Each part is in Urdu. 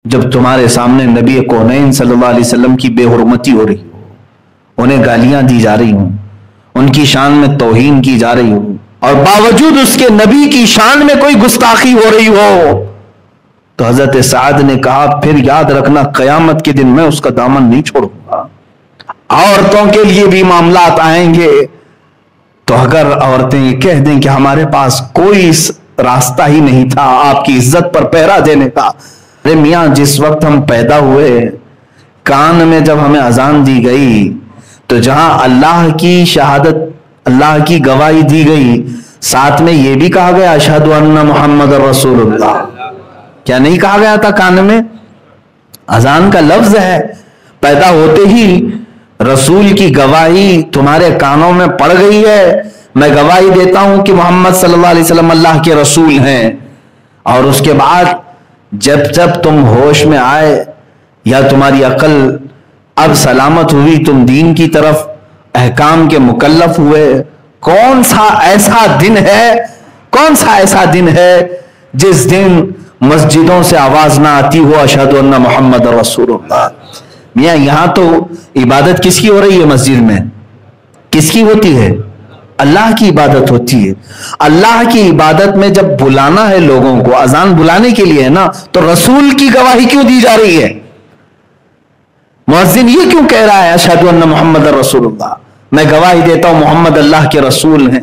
جب تمہارے سامنے نبی کونین صلی اللہ علیہ وسلم کی بے حرمتی ہو رہی ہو، انہیں گالیاں دی جا رہی ہوں، ان کی شان میں توہین کی جا رہی ہو، اور باوجود اس کے نبی کی شان میں کوئی گستاخی ہو رہی ہو، تو حضرت سعد نے کہا پھر یاد رکھنا قیامت کے دن میں اس کا دامن نہیں چھوڑوں گا۔ عورتوں کے لیے بھی معاملات آئیں گے تو اگر عورتیں یہ کہہ دیں کہ ہمارے پاس کوئی راستہ ہی نہیں تھا آپ کی عزت پر پہرا دینے کا، ارے میاں جس وقت ہم پیدا ہوئے کان میں جب ہمیں اذان دی گئی تو جہاں اللہ کی شہادت، اللہ کی گواہی دی گئی، ساتھ میں یہ بھی کہا گیا اشہد ان محمد رسول اللہ، کیا نہیں کہا گیا تھا؟ کان میں اذان کا لفظ ہے، پیدا ہوتے ہی رسول کی گواہی تمہارے کانوں میں پڑ گئی ہے، میں گواہی دیتا ہوں کہ محمد صلی اللہ علیہ وسلم اللہ کے رسول ہیں۔ اور اس کے بعد جب تم ہوش میں آئے یا تمہاری عقل اب سلامت ہوئی، تم دین کی طرف احکام کے مکلف ہوئے، کون سا ایسا دن ہے جس دن مسجدوں سے آواز نہ آتی ہو اشہد ان محمد رسول اللہ؟ میاں یہاں تو عبادت کس کی ہو رہی ہے؟ مسجد میں کس کی ہوتی ہے؟ اللہ کی عبادت ہوتی ہے۔ اللہ کی عبادت میں جب بلانا ہے لوگوں کو، اذان بلانے کے لیے ہے نا، تو رسول کی گواہی کیوں دی جا رہی ہے؟ مؤذن یہ کیوں کہہ رہا ہے اشہد ان محمد رسول اللہ، میں گواہی دیتا ہوں محمد اللہ کے رسول ہیں؟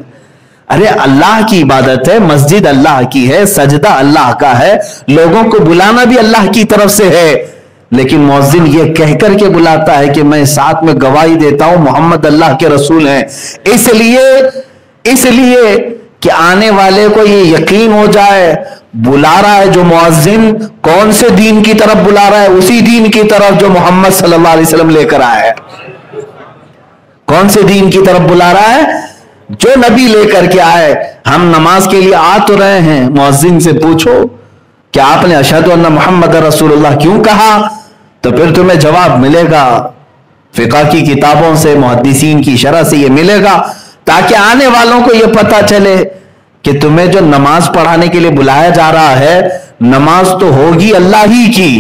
ارے اللہ کی عبادت ہے، مسجد اللہ کی ہے، سجدہ اللہ کا ہے، لوگوں کو بلانا بھی اللہ کی طرف سے ہے، لیکن مؤذن یہ کہہ کر کے بلاتا ہے کہ میں ساتھ میں گواہی دیتا ہوں محمد اللہ کے رسول ہیں، اس لیے کہ آنے والے کو یہ یقین ہو جائے بلا رہا ہے جو مؤذن کون سے دین کی طرف بلا رہا ہے؟ اسی دین کی طرف جو محمد صلی اللہ علیہ وسلم لے کر آیا ہے۔ کون سے دین کی طرف بلا رہا ہے؟ جو نبی لے کر کے آئے۔ ہم نماز کے لیے آ تو رہے ہیں، مؤذن سے پوچھو کہ آپ نے اشہد ان محمد رسول اللہ کیوں کہا؟ تو پھر تمہیں جواب ملے گا، فقہ کی کتابوں سے، محدثین کی شرح سے یہ ملے گا، تاکہ آنے والوں کو یہ پتا چلے کہ تمہیں جو نماز پڑھانے کے لیے بلایا جا رہا ہے، نماز تو ہوگی اللہ ہی کی،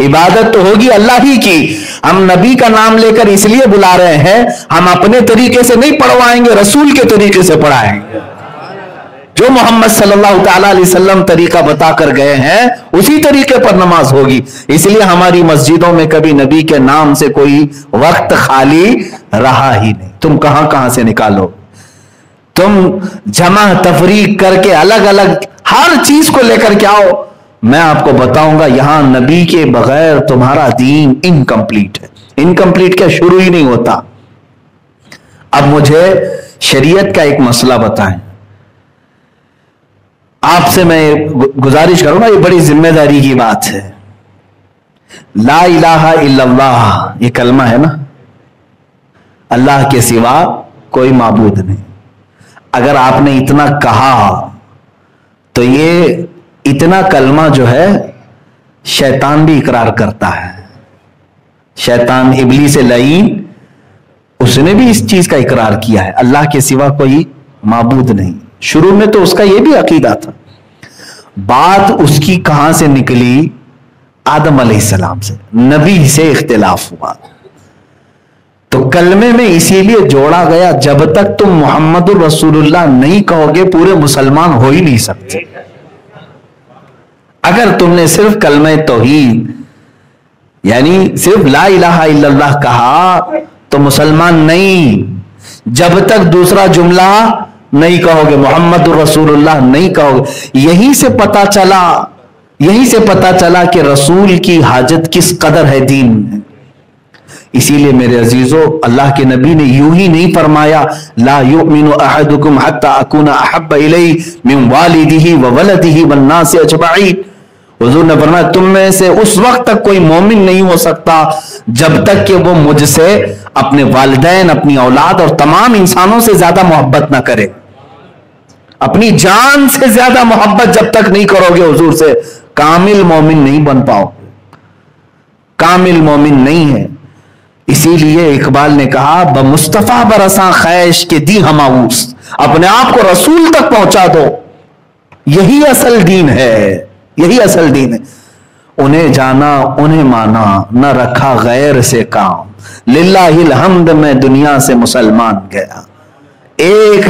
عبادت تو ہوگی اللہ ہی کی، ہم نبی کا نام لے کر اس لیے بلا رہے ہیں، ہم اپنے طریقے سے نہیں پڑھوائیں گے، رسول کے طریقے سے پڑھائیں گے۔ جو محمد صلی اللہ تعالیٰ علیہ وسلم طریقہ بتا کر گئے ہیں اسی طریقے پر نماز ہوگی۔ اس لیے ہماری مسجدوں میں کبھی نبی کے نام سے کوئی وقت خالی رہا ہی نہیں۔ تم کہاں سے نکالو، تم جمع تفریق کر کے الگ الگ ہر چیز کو لے کر کے آؤ، میں آپ کو بتاؤں گا یہاں نبی کے بغیر تمہارا دین انکمپلیٹ ہے۔ انکمپلیٹ کیا شروع ہی نہیں ہوتا۔ اب مجھے شریعت کا ایک مسئلہ بتائیں، آپ سے میں گزارش کروں گا، یہ بڑی ذمہ داری کی بات ہے۔ لا الہ الا اللہ یہ کلمہ ہے نا، اللہ کے سوا کوئی معبود نہیں۔ اگر آپ نے اتنا کہا تو یہ اتنا کلمہ جو ہے شیطان بھی اقرار کرتا ہے۔ شیطان ابلیس لعین، اس نے بھی اس چیز کا اقرار کیا ہے، اللہ کے سوا کوئی معبود نہیں۔ شروع میں تو اس کا یہ بھی عقیدہ تھا، بات اس کی کہاں سے نکلی؟ آدم علیہ السلام سے، نبی سے اختلاف ہوا تو کلمے میں اسی لیے جوڑا گیا، جب تک تم محمد الرسول اللہ نہیں کہو گے پورے مسلمان ہو ہی نہیں سکتے۔ اگر تم نے صرف کلمہ توحید یعنی صرف لا الہ الا اللہ کہا تو مسلمان نہیں، جب تک دوسرا جملہ نہیں کہو گے، محمد الرسول اللہ نہیں کہو گے۔ یہیں سے پتا چلا کہ رسول کی حاجت کس قدر ہے دین میں۔ اسی لیے میرے عزیزو، اللہ کے نبی نے یوں ہی نہیں فرمایا لا یؤمن احدکم حتی اکون احب الیہ من والدہ وولدہ والناس اجمعین۔ حضور نے فرمایا تم میں سے اس وقت تک کوئی مومن نہیں ہو سکتا جب تک کہ وہ مجھ سے اپنے والدین، اپنی اولاد اور تمام انسانوں سے زیادہ محبت نہ کرے۔ اپنی جان سے زیادہ محبت جب تک نہیں کرو گے حضور سے، کامل مومن نہیں بن پاؤ، کامل مومن نہیں ہے۔ اسی لیے اقبال نے کہا بمصطفیٰ برساں خیش کے دی ہماؤس، اپنے آپ کو رسول تک پہنچا دو، یہی اصل دین ہے، یہی اصل دین ہے۔ انہیں جانا انہیں مانا، نہ رکھا غیر سے کام، للہ الحمد میں دنیا سے مسلمان گیا۔ ایک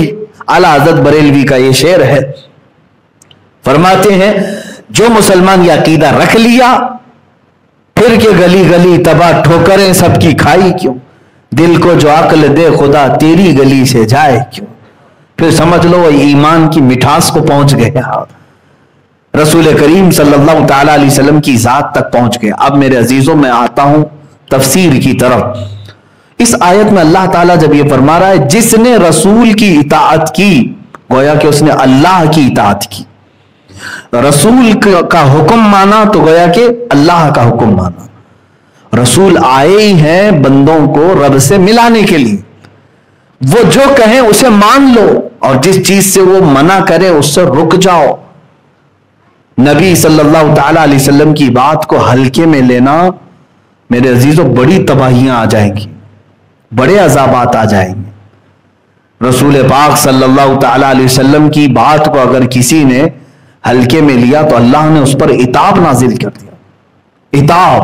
اعلیٰ حضرت بریلوی کا یہ شعر ہے، فرماتے ہیں جو مسلمان یہ عقیدہ رکھ لیا، پھر کے گلی گلی تباہ ٹھوکریں سب کی کھائی کیوں، دل کو جو عقل دے خدا تیری گلی سے جائے کیوں، پھر سمجھ لو وہ ایمان کی مٹھاس کو پہنچ گیا، رسول کریم صلی اللہ تعالی علیہ وسلم کی ذات تک پہنچ گئے۔ اب میرے عزیزوں میں آتا ہوں تفسیر کی طرف۔ اس آیت میں اللہ تعالیٰ جب یہ فرما رہا ہے جس نے رسول کی اطاعت کی، گویا کہ اس نے اللہ کی اطاعت کی، رسول کا حکم مانا تو گویا کہ اللہ کا حکم مانا۔ رسول آئے ہی ہیں بندوں کو رب سے ملانے کے لیے، وہ جو کہیں اسے مان لو اور جس چیز سے وہ منع کرے اس سے رک جاؤ۔ نبی صلی اللہ تعالی علیہ وسلم کی بات کو ہلکے میں لینا میرے عزیزوں بڑی تباہیاں آ جائیں گی، بڑے عذابات آ جائیں گے۔ رسول پاک صلی اللہ تعالی علیہ وسلم کی بات کو اگر کسی نے ہلکے میں لیا تو اللہ نے اس پر عتاب نازل کر دیا۔ عتاب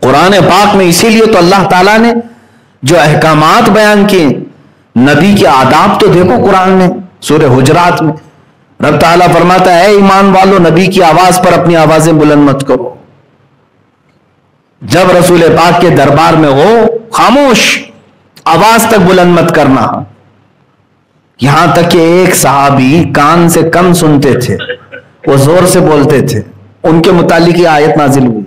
قرآن پاک میں اسی لیے تو اللہ تعالیٰ نے جو احکامات بیان کیے، نبی کے آداب تو دیکھو قرآن میں، سورہ حجرات میں رب تعالیٰ فرماتا ہے اے ایمان والو نبی کی آواز پر اپنی آوازیں بلند مت کرو، جب رسول پاک کے دربار میں ہو خاموش، آواز تک بلند مت کرنا۔ یہاں تک کہ ایک صحابی کان سے کم سنتے تھے، وہ زور سے بولتے تھے، ان کے متعلق یہ آیت نازل ہوئی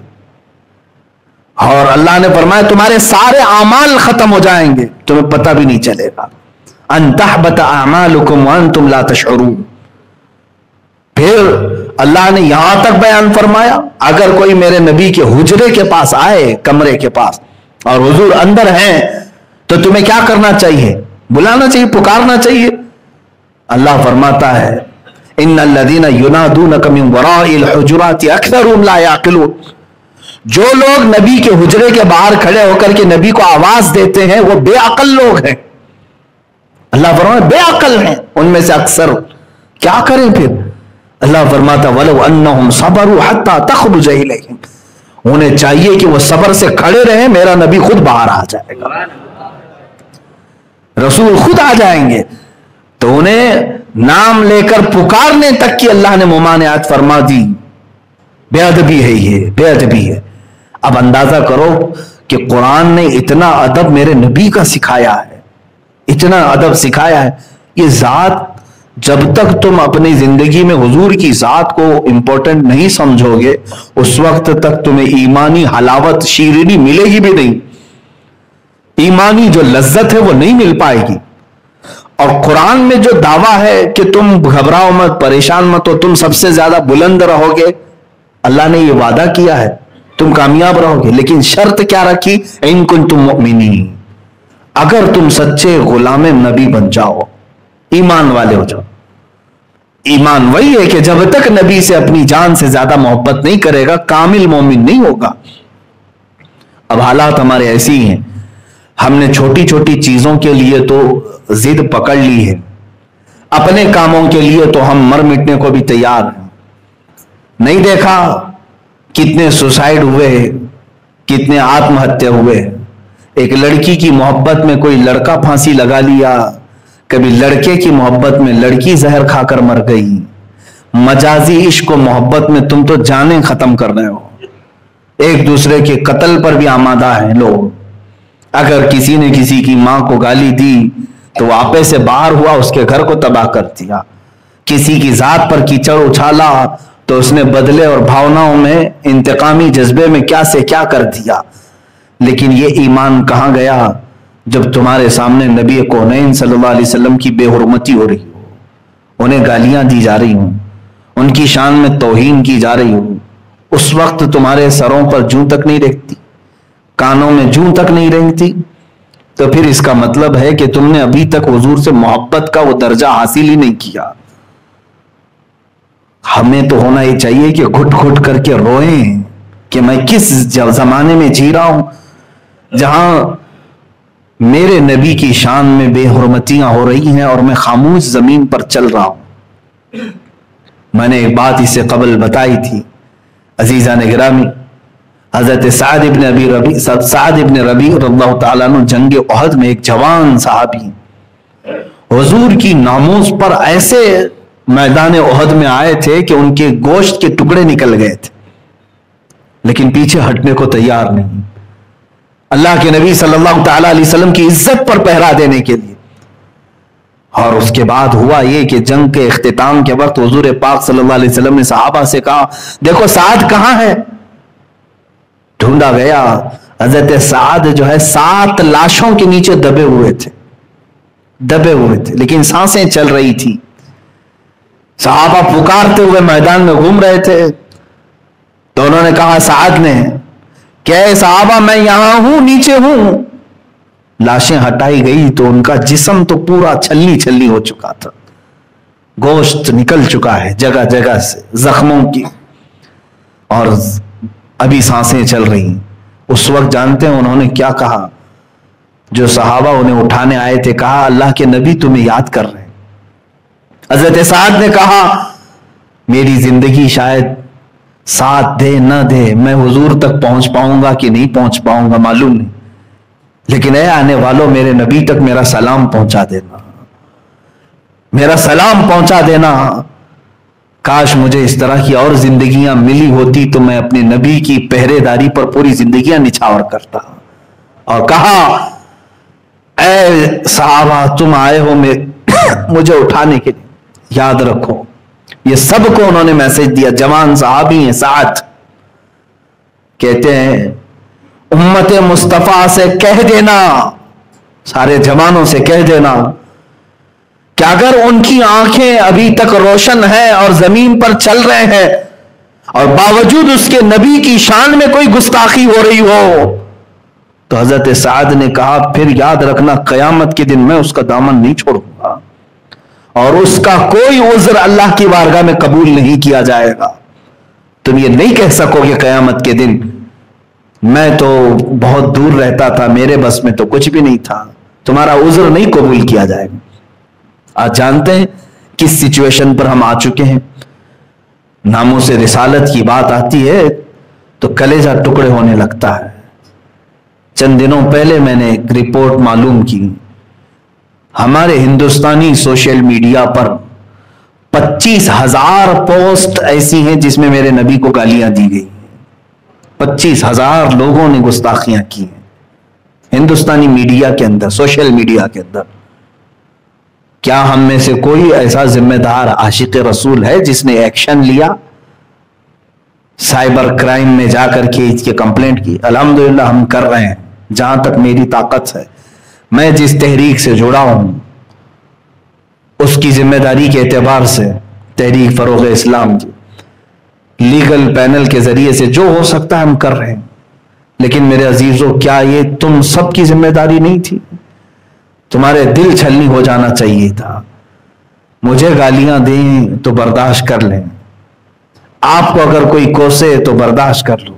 اور اللہ نے فرمایا تمہارے سارے اعمال ختم ہو جائیں گے، تمہیں پتہ بھی نہیں چلے گا، ان تحبط اعمالکم وانتم لا تشعرون۔ پھر اللہ نے یہاں تک بیان فرمایا اگر کوئی میرے نبی کے حجرے کے پاس آئے، کمرے کے پاس، اور حضور اندر ہیں تو تمہیں کیا کرنا چاہیے؟ بلانا چاہیے، پکارنا چاہیے۔ اللہ فرماتا ہے ان الذین ینادونک من وراء الحجرات اکثرهم لا یعقلون، جو لوگ نبی کے حجرے کے باہر کھڑے ہو کر کے نبی کو آواز دیتے ہیں وہ بے عقل لوگ ہیں۔ اللہ فرماتا بے عقل ہیں ان میں سے اکثر، کیا کریں پھر؟ اللہ فرماتا وَلَوْ أَنَّهُمْ صَبَرُوا حَتَّى تَخْرُجَ إِلَيْهِمْ، انہیں چاہیے کہ وہ صبر سے کھڑے رہیں، میرا نبی خود باہر آ جائے گا، رسول خود آ جائیں گے، تو انہیں نام لے کر پکارنے تک کی اللہ نے ممانعت فرما دی۔ بے ادبی ہے، یہ بے ادبی ہے۔ اب اندازہ کرو کہ قرآن نے اتنا ادب میرے نبی کا سکھایا ہے، اتنا ادب سکھایا ہے۔ یہ ذات جب تک تم اپنی زندگی میں حضور کی ذات کو امپورٹنٹ نہیں سمجھو گے اس وقت تک تمہیں ایمانی حلاوت شیرینی ملے گی بھی نہیں، ایمانی جو لذت ہے وہ نہیں مل پائے گی۔ اور قرآن میں جو دعویٰ ہے کہ تم گھبراؤ مت، پریشان مت ہو، تم سب سے زیادہ بلند رہو گے، اللہ نے یہ وعدہ کیا ہے تم کامیاب رہو گے، لیکن شرط کیا رکھی؟ ان کنتم مؤمنین، اگر تم سچے غلام نبی بن جاؤ، ایمان والے ہو جاؤ۔ ایمان وہی ہے کہ جب تک نبی سے اپنی جان سے زیادہ محبت نہیں کرے گا کامل مومن نہیں ہوگا۔ اب حالات ہمارے ایسی ہیں، ہم نے چھوٹی چھوٹی چیزوں کے لیے تو ضد پکڑ لی ہے، اپنے کاموں کے لیے تو ہم مر مٹنے کو بھی تیار ہیں۔ نہیں دیکھا کتنے سوسائڈ ہوئے، کتنے آتم ہتیا ہوئے، ایک لڑکی کی محبت میں کوئی لڑکا پھانسی لگا لیا، کبھی لڑکے کی محبت میں لڑکی زہر کھا کر مر گئی۔ مجازی عشق و محبت میں تم تو جانیں ختم کر رہے ہو، ایک دوسرے کے قتل پر بھی آمادہ ہیں لوگ۔ اگر کسی نے کسی کی ماں کو گالی دی تو وہ آپے سے باہر ہوا، اس کے گھر کو تباہ کر دیا۔ کسی کی ذات پر کیچڑ اچھالا تو اس نے بدلے اور بھاوناؤں میں انتقامی جذبے میں کیا سے کیا کر دیا۔ لیکن یہ ایمان کہاں گیا جب تمہارے سامنے نبی کونین صلی اللہ علیہ وسلم کی بے حرمتی ہو رہی ہو، انہیں گالیاں دی جا رہی ہوں، ان کی شان میں توہین کی جا رہی ہو، اس وقت تمہارے سروں پر جوں تک نہیں رہتی، کانوں میں جوں تک نہیں رہتی، تو پھر اس کا مطلب ہے کہ تم نے ابھی تک حضور سے محبت کا وہ درجہ حاصل ہی نہیں کیا۔ ہمیں تو ہونا ہی چاہیے کہ گھٹ گھٹ کر کے روئیں کہ میں کس زمانے میں جی رہا ہوں جہاں میرے نبی کی شان میں بے حرمتیاں ہو رہی ہیں اور میں خاموش زمین پر چل رہا ہوں۔ میں نے ایک بات اس سے قبل بتائی تھی، عزیزان گرامی، حضرت سعد ابن ربیع رضی اللہ تعالیٰ عنہ جنگ احد میں ایک جوان صحابی حضور کی ناموس پر ایسے میدان احد میں آئے تھے کہ ان کے گوشت کے ٹکڑے نکل گئے تھے، لیکن پیچھے ہٹنے کو تیار نہیں، اللہ کے نبی صلی اللہ تعالیٰ علیہ وسلم کی عزت پر پہرا دینے کے لیے۔ اور اس کے بعد ہوا یہ کہ جنگ کے اختتام کے وقت حضور پاک صلی اللہ علیہ وسلم نے صحابہ سے کہا، دیکھو سعد کہاں ہے؟ ڈھونڈا گیا، حضرت سعد جو ہے 7 لاشوں کے نیچے دبے ہوئے تھے، لیکن سانسیں چل رہی تھی۔ صحابہ پکارتے ہوئے میدان میں گھوم رہے تھے، تو انہوں نے کہا سعد نے کہ اے صحابہ میں یہاں ہوں، نیچے ہوں۔ لاشیں ہٹائی گئی تو ان کا جسم تو پورا چھلنی چھلنی ہو چکا تھا، گوشت نکل چکا ہے جگہ جگہ سے زخموں کی، اور ابھی سانسیں چل رہی ہیں۔ اس وقت جانتے ہیں انہوں نے کیا کہا؟ جو صحابہ انہیں اٹھانے آئے تھے، کہا اللہ کے نبی تمہیں یاد کر رہے ہیں۔ حضرت سعد نے کہا میری زندگی شاید ساتھ دے نہ دے، میں حضور تک پہنچ پاؤں گا کہ نہیں پہنچ پاؤں گا معلوم نہیں، لیکن اے آنے والوں میرے نبی تک میرا سلام پہنچا دینا، میرا سلام پہنچا دینا۔ کاش مجھے اس طرح کی اور زندگیاں ملی ہوتی تو میں اپنے نبی کی پہرے داری پر پوری زندگیاں نچھاور کرتا۔ اور کہا اے صحابہ تم آئے ہو مجھے اٹھانے کے لیے، یاد رکھو۔ یہ سب کو انہوں نے میسج دیا، جوان صحابی ہیں ساتھ، کہتے ہیں امت مصطفیٰ سے کہہ دینا، سارے جوانوں سے کہہ دینا کہ اگر ان کی آنکھیں ابھی تک روشن ہیں اور زمین پر چل رہے ہیں اور باوجود اس کے نبی کی شان میں کوئی گستاخی ہو رہی ہو، تو حضرت سعد نے کہا پھر یاد رکھنا قیامت کے دن میں اس کا دامن نہیں چھوڑوں گا اور اس کا کوئی عذر اللہ کی بارگاہ میں قبول نہیں کیا جائے گا۔ تم یہ نہیں کہہ سکو کہ قیامت کے دن میں تو بہت دور رہتا تھا، میرے بس میں تو کچھ بھی نہیں تھا، تمہارا عذر نہیں قبول کیا جائے گا۔ آج جانتے ہیں کس سچویشن پر ہم آ چکے ہیں؟ ناموس رسالت کی بات آتی ہے تو کلیجہ ٹکڑے ہونے لگتا ہے۔ چند دنوں پہلے میں نے ایک رپورٹ معلوم کی، ہمارے ہندوستانی سوشل میڈیا پر 25,000 پوسٹ ایسی ہیں جس میں میرے نبی کو گالیاں دی گئی، 25,000 لوگوں نے گستاخیاں کی ہیں ہندوستانی میڈیا کے اندر، سوشل میڈیا کے اندر۔ کیا ہم میں سے کوئی ایسا ذمہ دار عاشق رسول ہے جس نے ایکشن لیا، سائبر کرائم میں جا کر کے اس کی کمپلینٹ کی؟ الحمدللہ ہم کر رہے ہیں جہاں تک میری طاقت ہے۔ میں جس تحریک سے جڑا ہوں اس کی ذمہ داری کے اعتبار سے، تحریک فروغ اسلام کی لیگل پینل کے ذریعے سے جو ہو سکتا ہے ہم کر رہے ہیں۔ لیکن میرے عزیزوں کیا یہ تم سب کی ذمہ داری نہیں تھی؟ تمہارے دل چھلنی ہو جانا چاہیے تھا۔ مجھے گالیاں دیں تو برداشت کر لیں، آپ کو اگر کوئی کوسے تو برداشت کر لو،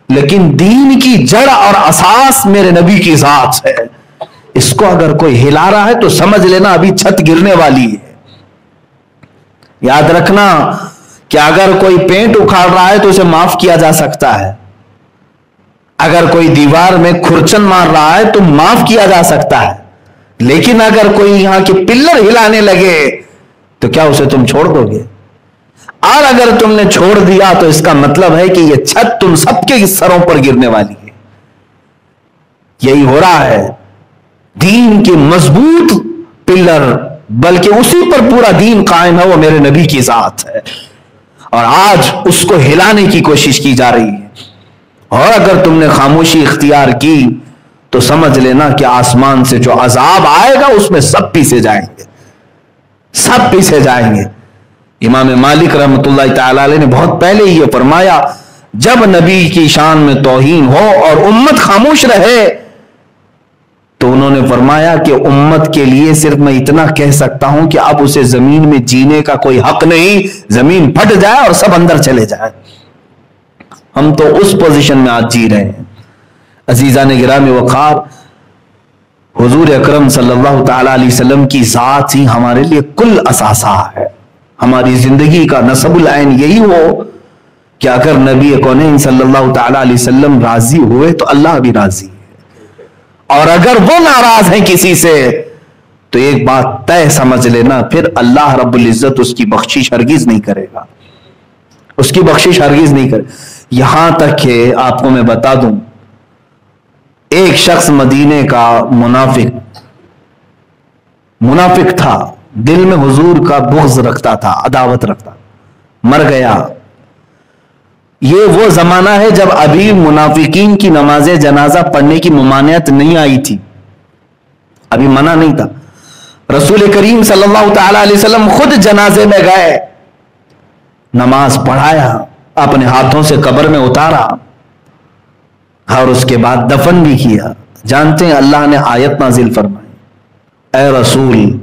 لیکن دین کی جڑ اور اساس میرے نبی کی ذات ہے، اس کو اگر کوئی ہلا رہا ہے تو سمجھ لینا ابھی چھت گرنے والی ہے۔ یاد رکھنا کہ اگر کوئی پینٹ اکھاڑ رہا ہے تو اسے معاف کیا جا سکتا ہے، اگر کوئی دیوار میں کھرچن مار رہا ہے تو معاف کیا جا سکتا ہے، لیکن اگر کوئی یہاں کے پلر ہلانے لگے تو کیا اسے تم چھوڑ دو گے؟ اور اگر تم نے چھوڑ دیا تو اس کا مطلب ہے کہ یہ چھت تم سب کے سروں پر گرنے والی ہے۔ یہی ہو رہا ہے، دین کے مضبوط پلر، بلکہ اسی پر پورا دین قائم ہے، وہ میرے نبی کی ذات ہے، اور آج اس کو ہلانے کی کوشش کی جا رہی ہے۔ اور اگر تم نے خاموشی اختیار کی تو سمجھ لینا کہ آسمان سے جو عذاب آئے گا اس میں سب پیسے جائیں گے، سب پیسے جائیں گے۔ امام مالک رحمۃ اللہ تعالی علیہ نے بہت پہلے یہ فرمایا، جب نبی کی شان میں توہین ہو اور امت خاموش رہے تو انہوں نے فرمایا کہ امت کے لیے صرف میں اتنا کہہ سکتا ہوں کہ اب اسے زمین میں جینے کا کوئی حق نہیں، زمین پھٹ جائے اور سب اندر چلے جائیں۔ ہم تو اس پوزیشن میں آج جی رہے ہیں۔ عزیزان گرامی وقار، حضور اکرم صلی اللہ تعالی علیہ وسلم کی ذات ہی ہمارے لیے کل اثاثہ ہے۔ ہماری زندگی کا نصب العین یہی ہو کہ اگر نبی کونین صلی اللہ تعالی علیہ وسلم راضی ہوئے تو اللہ بھی راضی ہے، اور اگر وہ ناراض ہیں کسی سے تو ایک بات طے سمجھ لینا، پھر اللہ رب العزت اس کی بخشش ہرگز نہیں کرے گا، اس کی بخشش ہرگز نہیں کرے۔ یہاں تک کہ آپ کو میں بتا دوں، ایک شخص مدینے کا منافق تھا، دل میں حضور کا بغض رکھتا تھا، عداوت رکھتا، مر گیا۔ یہ وہ زمانہ ہے جب ابھی منافقین کی نماز جنازہ پڑھنے کی ممانعت نہیں آئی تھی، ابھی منع نہیں تھا۔ رسول کریم صلی اللہ تعالی علیہ وسلم خود جنازے میں گئے، نماز پڑھایا، اپنے ہاتھوں سے قبر میں اتارا، اور اس کے بعد دفن بھی کیا۔ جانتے ہیں اللہ نے آیت نازل فرمائی، اے رسول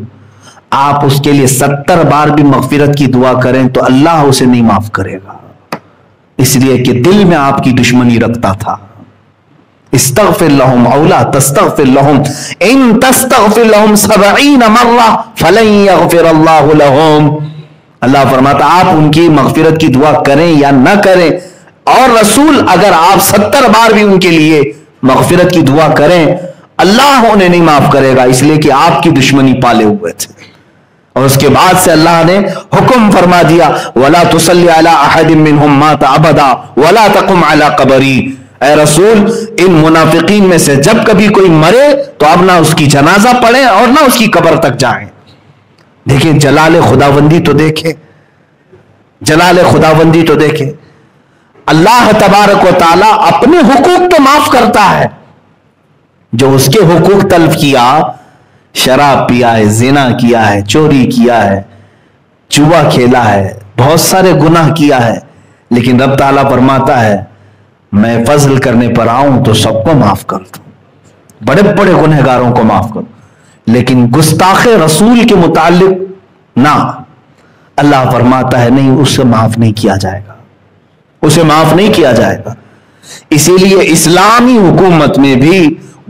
آپ اس کے لیے 70 بار بھی مغفرت کی دعا کریں تو اللہ اسے نہیں معاف کرے گا، اس لیے کہ دل میں آپ کی دشمنی رکھتا تھا۔ استغفر لهم او لا تستغفر لهم ان تستغفر لهم 70 مرہ فلن یغفر اللہ لهم۔ اللہ فرماتا آپ ان کی مغفرت کی دعا کریں یا نہ کریں، اور رسول اگر آپ 70 بار بھی ان کے لیے مغفرت کی دعا کریں اللہ انہیں نہیں معاف کرے گا، اس لیے کہ آپ کی دشمنی پالے ہوئے تھے۔ اور اس کے بعد سے اللہ نے حکم فرما دیا، وَلَا تُصَلِّ عَلَىٰ أَحَدٍ مِّنْهُمْ مَاتَ أَبَدًا وَلَا تَقُمْ عَلَىٰ قَبْرِهِ۔ اے رسول ان منافقین میں سے جب کبھی کوئی مرے تو اب نہ اس کی جنازہ پڑھیں اور نہ اس کی قبر تک جائیں۔ دیکھیں جلال خداوندی تو دیکھیں، جلال خداوندی تو دیکھیں۔ اللہ تبارک و تعالیٰ اپنے حقوق تو معاف کرتا ہے، جو اس کے حقوق تلف کیا، شراب پیا ہے، زنا کیا ہے، چوری کیا ہے، جوا کھیلا ہے، بہت سارے گناہ کیا ہے، لیکن رب تعالیٰ فرماتا ہے میں فضل کرنے پر آؤں تو سب کو معاف کر دوں، بڑے بڑے گنہگاروں کو معاف کروں، لیکن گستاخ رسول کے متعلق نہ، اللہ فرماتا ہے نہیں، اسے معاف نہیں کیا جائے گا، اسے معاف نہیں کیا جائے گا۔ اسی لیے اسلامی حکومت میں بھی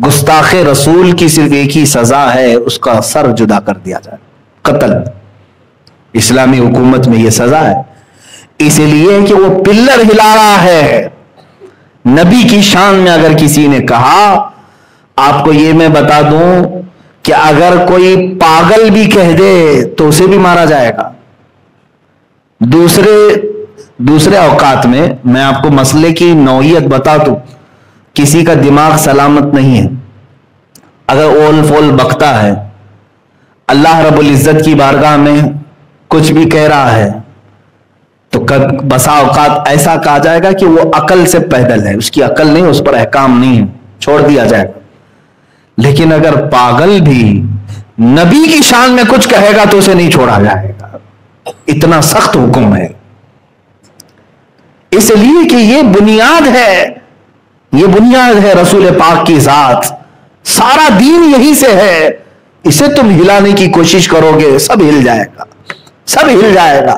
گستاخ رسول کی صرف ایک ہی سزا ہے، اس کا سر جدا کر دیا جائے، قتل۔ اسلامی حکومت میں یہ سزا ہے، اسی لیے کہ وہ پلر ہلا رہا ہے۔ نبی کی شان میں اگر کسی نے کہا، آپ کو یہ میں بتا دوں کہ اگر کوئی پاگل بھی کہہ دے تو اسے بھی مارا جائے گا۔ دوسرے اوقات میں آپ کو مسئلے کی نوعیت بتا دوں، کسی کا دماغ سلامت نہیں ہے، اگر اول فول بکتا ہے، اللہ رب العزت کی بارگاہ میں کچھ بھی کہہ رہا ہے تو بسا اوقات ایسا کہا جائے گا کہ وہ عقل سے پیدل ہے، اس کی عقل نہیں، اس پر احکام نہیں ہے، چھوڑ دیا جائے گا۔ لیکن اگر پاگل بھی نبی کی شان میں کچھ کہے گا تو اسے نہیں چھوڑا جائے گا، اتنا سخت حکم ہے۔ اس لیے کہ یہ بنیاد ہے، یہ بنیاد ہے رسول پاک کی ذات، سارا دین یہی سے ہے، اسے تم ہلانے کی کوشش کرو گے سب ہل جائے گا، سب ہل جائے گا۔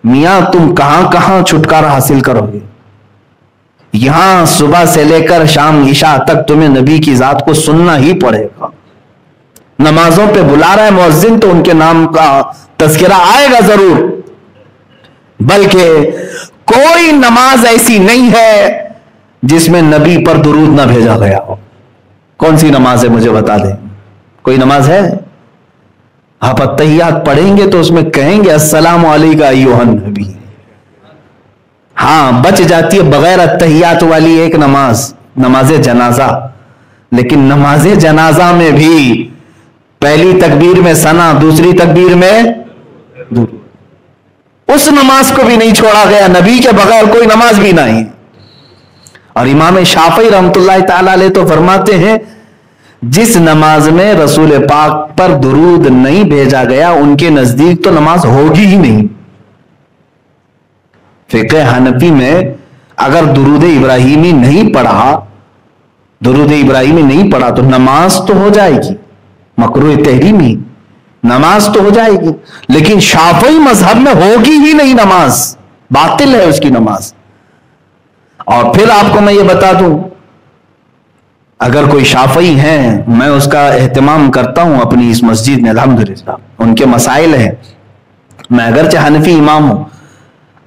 میاں تم کہاں کہاں چھٹکارا حاصل کرو گے؟ یہاں صبح سے لے کر شام عشاء تک تمہیں نبی کی ذات کو سننا ہی پڑے گا۔ نمازوں پہ بلا رہا ہے مؤذن تو ان کے نام کا تذکرہ آئے گا ضرور، بلکہ کوئی نماز ایسی نہیں ہے جس میں نبی پر درود نہ بھیجا گیا ہو۔ کون سی نماز ہے مجھے بتا دیں، کوئی نماز ہے؟ آپ اتحیات پڑھیں گے تو اس میں کہیں گے السلام علیکم ایھا النبی، ہاں بچ جاتی ہے بغیر اتحیات والی ایک نماز، نماز جنازہ۔ لیکن نماز جنازہ میں بھی پہلی تکبیر میں ثنا، دوسری تکبیر میں اس نماز کو بھی نہیں چھوڑا گیا، نبی کے بغیر کوئی نماز بھی نہیں۔ اور امام شافعی رحمۃ اللہ تعالی علیہ تو فرماتے ہیں جس نماز میں رسول پاک پر درود نہیں بھیجا گیا ان کے نزدیک تو نماز ہوگی ہی نہیں۔ فقہ حنفی میں اگر درود ابراہیمی نہیں پڑھا، درود ابراہیمی نہیں پڑھا تو نماز تو ہو جائے گی، مکروہ تحریمی نماز تو ہو جائے گی، لیکن شافعی مذہب میں ہوگی ہی نہیں نماز، باطل ہے اس کی نماز۔ اور پھر آپ کو میں یہ بتا دوں، اگر کوئی شافعی ہیں، میں اس کا اہتمام کرتا ہوں اپنی اس مسجد میں الحمدللہ، ان کے مسائل ہیں، میں اگرچہ حنفی امام ہوں،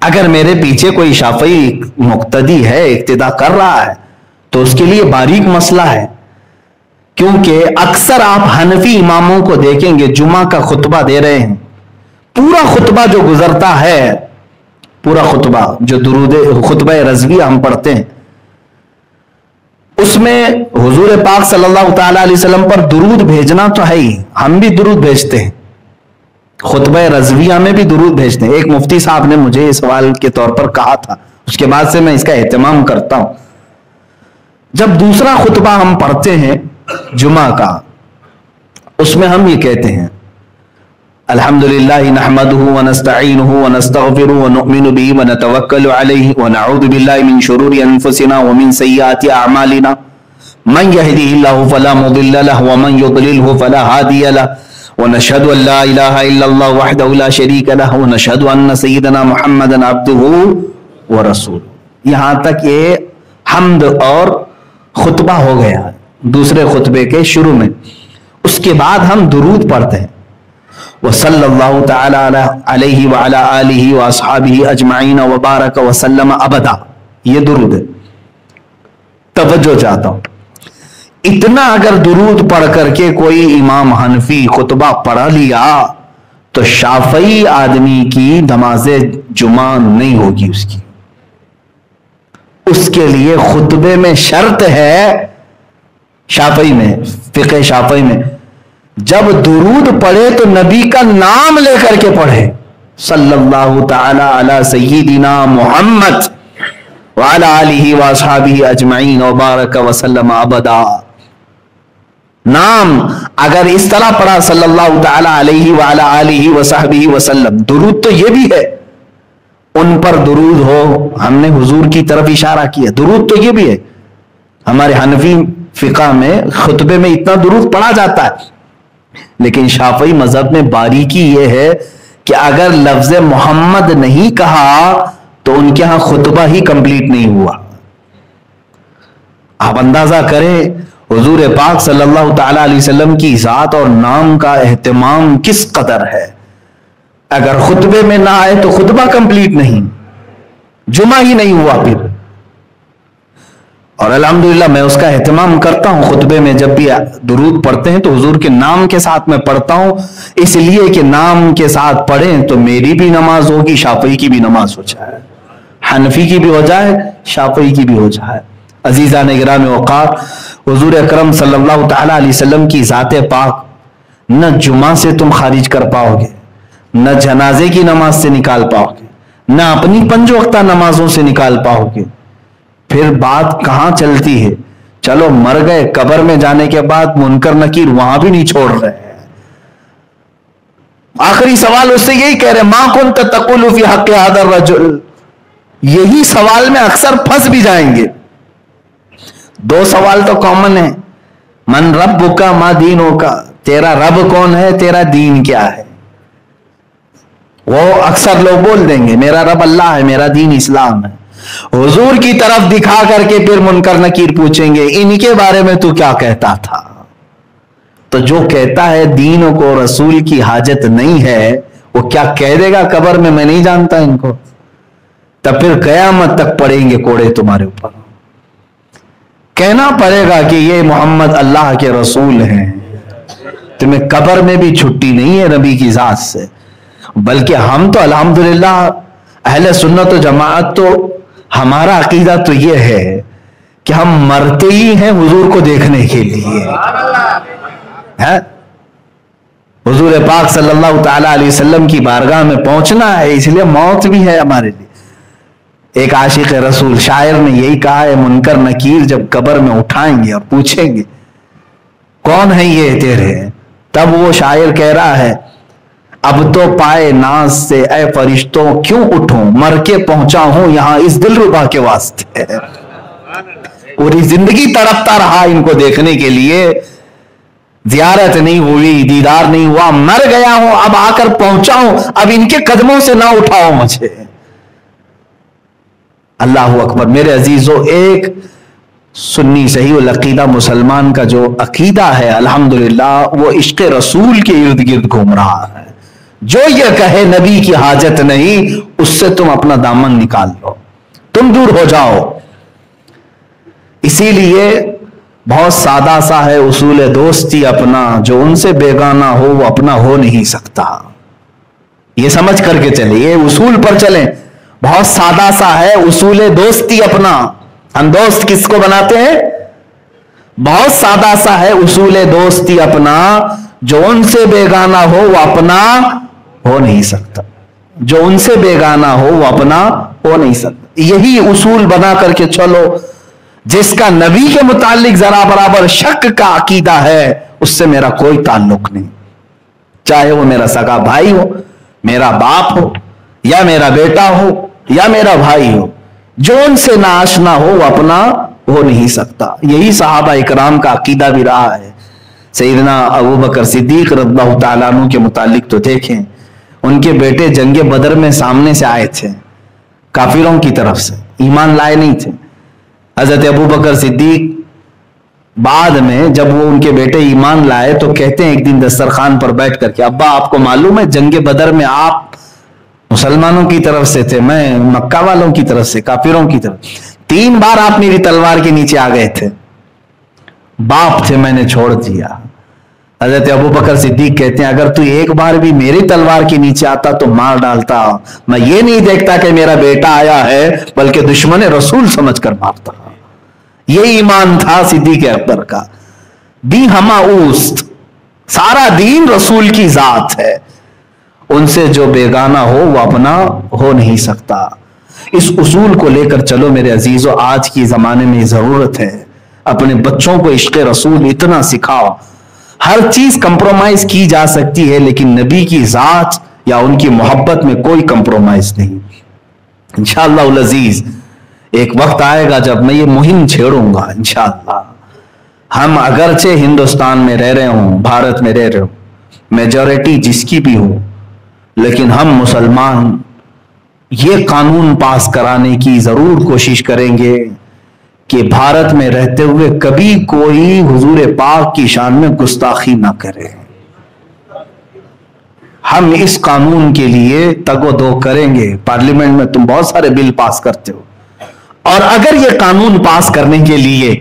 اگر میرے پیچھے کوئی شافعی مقتدی ہے، اقتدا کر رہا ہے، تو اس کے لیے باریک مسئلہ ہے، کیونکہ اکثر آپ حنفی اماموں کو دیکھیں گے جمعہ کا خطبہ دے رہے ہیں، پورا خطبہ جو گزرتا ہے، پورا خطبہ جو خطبہ رضویہ ہم پڑھتے ہیں، اس میں حضور پاک صلی اللہ تعالی علیہ وسلم پر درود بھیجنا تو ہے ہی، ہم بھی درود بھیجتے ہیں، خطبہ رضویہ میں بھی درود بھیجتے ہیں۔ ایک مفتی صاحب نے مجھے اس سوال کے طور پر کہا تھا، اس کے بعد سے میں اس کا اہتمام کرتا ہوں۔ جب دوسرا خطبہ ہم پڑھتے ہیں جمعہ کا، اس میں ہم یہ کہتے ہیں الحمدللہ نحمدہ ونستعینہ ونستغفرہ ونؤمن بہ ونتوکل علیہ ونعوذ باللہ من شرور انفسنا ومن سیئات اعمالنا من یہدہ اللہ فلا مضل لہ ومن یضللہ فلا ہادی لہ ونشہد ان لا الہ الا اللہ وحدہ لا شریک لہ ونشہد ان سیدنا محمدا عبدہ ورسولہ۔ یہاں تک یہ حمد اور خطبہ ہو گیا دوسرے خطبے کے شروع میں۔ اس کے بعد ہم درود پڑھتے ہیں، وصلی اللہ تعالی علیہ وعلی آلہ واصحابہ اجمعین وبارک وسلم ابدا، یہ درود ہے۔ توجہ چاہتا ہوں، اتنا اگر درود پڑھ کر کے کوئی امام حنفی خطبہ پڑھا لیا تو شافعی آدمی کی نماز جمعہ نہیں ہوگی اس کی۔ اس کے لیے خطبے میں شرط ہے، شافعی میں، فقہ شافعی میں، جب درود پڑھے تو نبی کا نام لے کر کے پڑھے، صلی اللہ تعالی علی سیدنا محمد وعلی آلہ واصحابہ اجمعین وبارک وسلم ابدا۔ نام اگر اس طرح پڑھا صلی اللہ تعالی علیہ وعلی آلہ وصحبہ وسلم، درود تو یہ بھی ہے، ان پر درود ہو، ہم نے حضور کی طرف اشارہ کیا، درود تو یہ بھی ہے۔ ہمارے حنفی فقہ میں خطبے میں اتنا درود پڑھا جاتا ہے، لیکن شافعی مذہب میں باریکی یہ ہے کہ اگر لفظ محمد نہیں کہا تو ان کے ہاں خطبہ ہی کمپلیٹ نہیں ہوا۔ آپ اندازہ کریں حضور پاک صلی اللہ تعالی علیہ وسلم کی ذات اور نام کا اہتمام کس قدر ہے، اگر خطبے میں نہ آئے تو خطبہ کمپلیٹ نہیں، جمعہ ہی نہیں ہوا پھر۔ اور الحمدللہ میں اس کا اہتمام کرتا ہوں، خطبے میں جب بھی درود پڑھتے ہیں تو حضور کے نام کے ساتھ میں پڑھتا ہوں، اس لیے کہ نام کے ساتھ پڑھیں تو میری بھی نماز ہوگی، شافعی کی بھی نماز ہو جائے، حنفی کی بھی ہو جائے، شافعی کی بھی ہو جائے۔ عزیزان گرامی وقار، حضور اکرم صلی اللہ تعالی علیہ وسلم کی ذات پاک نہ جمعہ سے تم خارج کر پاؤ گے، نہ جنازے کی نماز سے نکال پاؤ گے، نہ اپنی 5 وقتہ نمازوں سے نکال پاؤ گے۔ پھر بات کہاں چلتی ہے؟ چلو مر گئے، قبر میں جانے کے بعد منکر نکیر وہاں بھی نہیں چھوڑ رہے ہیں۔ آخری سوال اس سے یہی کہہ رہے ما کنت تقول فی حق هذا الرجل، یہی سوال میں اکثر پھنس بھی جائیں گے۔ 2 سوال تو کامن ہے، من ربک ما دینک، تیرا رب کون ہے، تیرا دین کیا ہے؟ وہ اکثر لوگ بول دیں گے میرا رب اللہ ہے، میرا دین اسلام ہے۔ حضور کی طرف دکھا کر کے پھر منکر نکیر پوچھیں گے ان کے بارے میں تو کیا کہتا تھا؟ تو جو کہتا ہے دین کو رسول کی حاجت نہیں ہے، وہ کیا کہہ دے گا قبر میں نہیں جانتا ان کو، تب پھر قیامت تک پڑیں گے کوڑے تمہارے اوپر۔ کہنا پڑے گا کہ یہ محمد اللہ کے رسول ہیں، تمہیں قبر میں بھی چھٹی نہیں ہے نبی کی ذات سے۔ بلکہ ہم تو الحمدللہ اہل سنت و جماعت تو ہمارا عقیدہ تو یہ ہے کہ ہم مرتے ہی ہیں حضور کو دیکھنے کے لیے، حضور پاک صلی اللہ تعالی علیہ وسلم کی بارگاہ میں پہنچنا ہے، اس لیے موت بھی ہے ہمارے لیے۔ ایک عاشق رسول شاعر نے یہی کہا ہے، منکر نکیر جب قبر میں اٹھائیں گے اور پوچھیں گے کون ہے یہ تیرے، تب وہ شاعر کہہ رہا ہے اب تو پائے ناز سے اے فرشتوں کیوں اٹھوں، مر کے پہنچا ہوں یہاں اس دلربا کے واسطے۔ پوری زندگی تڑپتا رہا ان کو دیکھنے کے لیے، زیارت نہیں ہوئی، دیدار نہیں ہوا، مر گیا ہوں، اب آ کر پہنچا ہوں، اب ان کے قدموں سے نہ اٹھاؤ مجھے۔ اللہ اکبر۔ میرے عزیزو، ایک سنی صحیح العقیدہ مسلمان کا جو عقیدہ ہے الحمدللہ وہ عشق رسول کے ارد گرد گھوم رہا ہے، جو یہ کہے نبی کی حاجت نہیں، اس سے تم اپنا دامن نکال لو، تم دور ہو جاؤ۔ اسی لیے بہت سادہ سا ہے اصول دوستی اپنا، جو ان سے بیگانہ ہو وہ اپنا ہو نہیں سکتا۔ یہ سمجھ کر کے چلے، یہ اصول پر چلیں۔ بہت سادہ سا ہے اصول دوستی اپنا۔ ہم دوست کس کو بناتے ہیں؟ بہت سادہ سا ہے اصول دوستی اپنا، جو ان سے بیگانہ ہو وہ اپنا ہو نہیں سکتا، جو ان سے بیگانہ ہو وہ اپنا ہو نہیں سکتا۔ یہی اصول بنا کر کے چلو۔ جس کا نبی کے متعلق ذرا برابر شک کا عقیدہ ہے، اس سے میرا کوئی تعلق نہیں، چاہے وہ میرا سگا بھائی ہو، میرا باپ ہو، یا میرا بیٹا ہو، یا میرا بھائی ہو۔ جو ان سے ناآشنا ہو وہ اپنا ہو نہیں سکتا۔ یہی صحابہ اکرام کا عقیدہ بھی رہا ہے۔ سیدنا ابو بکر صدیق رضی اللہ تعالیٰ عنہ کے متعلق تو دیکھیں، ان کے بیٹے جنگ بدر میں سامنے سے آئے تھے، کافروں کی طرف سے، ایمان لائے نہیں تھے۔ حضرت ابو بکر صدیق بعد میں جب وہ ان کے بیٹے ایمان لائے تو کہتے ہیں ایک دن دسترخوان پر بیٹھ کر کے، ابا آپ کو معلوم ہے جنگ بدر میں آپ مسلمانوں کی طرف سے تھے، میں مکہ والوں کی طرف سے، کافروں کی طرف، 3 بار آپ میری تلوار کے نیچے آ گئے تھے، باپ تھے میں نے چھوڑ دیا۔ حضرت ابو بکر صدیق کہتے ہیں اگر تو ایک بار بھی میری تلوار کے نیچے آتا تو مار ڈالتا، میں یہ نہیں دیکھتا کہ میرا بیٹا آیا ہے، بلکہ دشمن رسول سمجھ کر مارتا۔ یہ ایمان تھا صدیق اکبر کا۔ دی ہما اوست، سارا دین رسول کی ذات ہے، ان سے جو بیگانہ ہو وہ اپنا ہو نہیں سکتا۔ اس اصول کو لے کر چلو میرے عزیزو، آج کی زمانے میں ضرورت ہے۔ اپنے بچوں کو عشق رسول اتنا سکھاؤ۔ ہر چیز کمپرومائز کی جا سکتی ہے، لیکن نبی کی ذات یا ان کی محبت میں کوئی کمپرومائز نہیں۔ انشاءاللہ العزیز ایک وقت آئے گا جب میں یہ مہم چھیڑوں گا انشاءاللہ۔ ہم اگرچہ ہندوستان میں رہ رہے ہوں، بھارت میں رہ رہے ہوں، میجورٹی جس کی بھی ہو، لیکن ہم مسلمان یہ قانون پاس کرانے کی ضرور کوشش کریں گے کہ بھارت میں رہتے ہوئے کبھی کوئی حضور پاک کی شان میں گستاخی نہ کرے۔ ہم اس قانون کے لیے تگ و دو کریں گے۔ پارلیمنٹ میں تم بہت سارے بل پاس کرتے ہو، اور اگر یہ قانون پاس کرنے کے لیے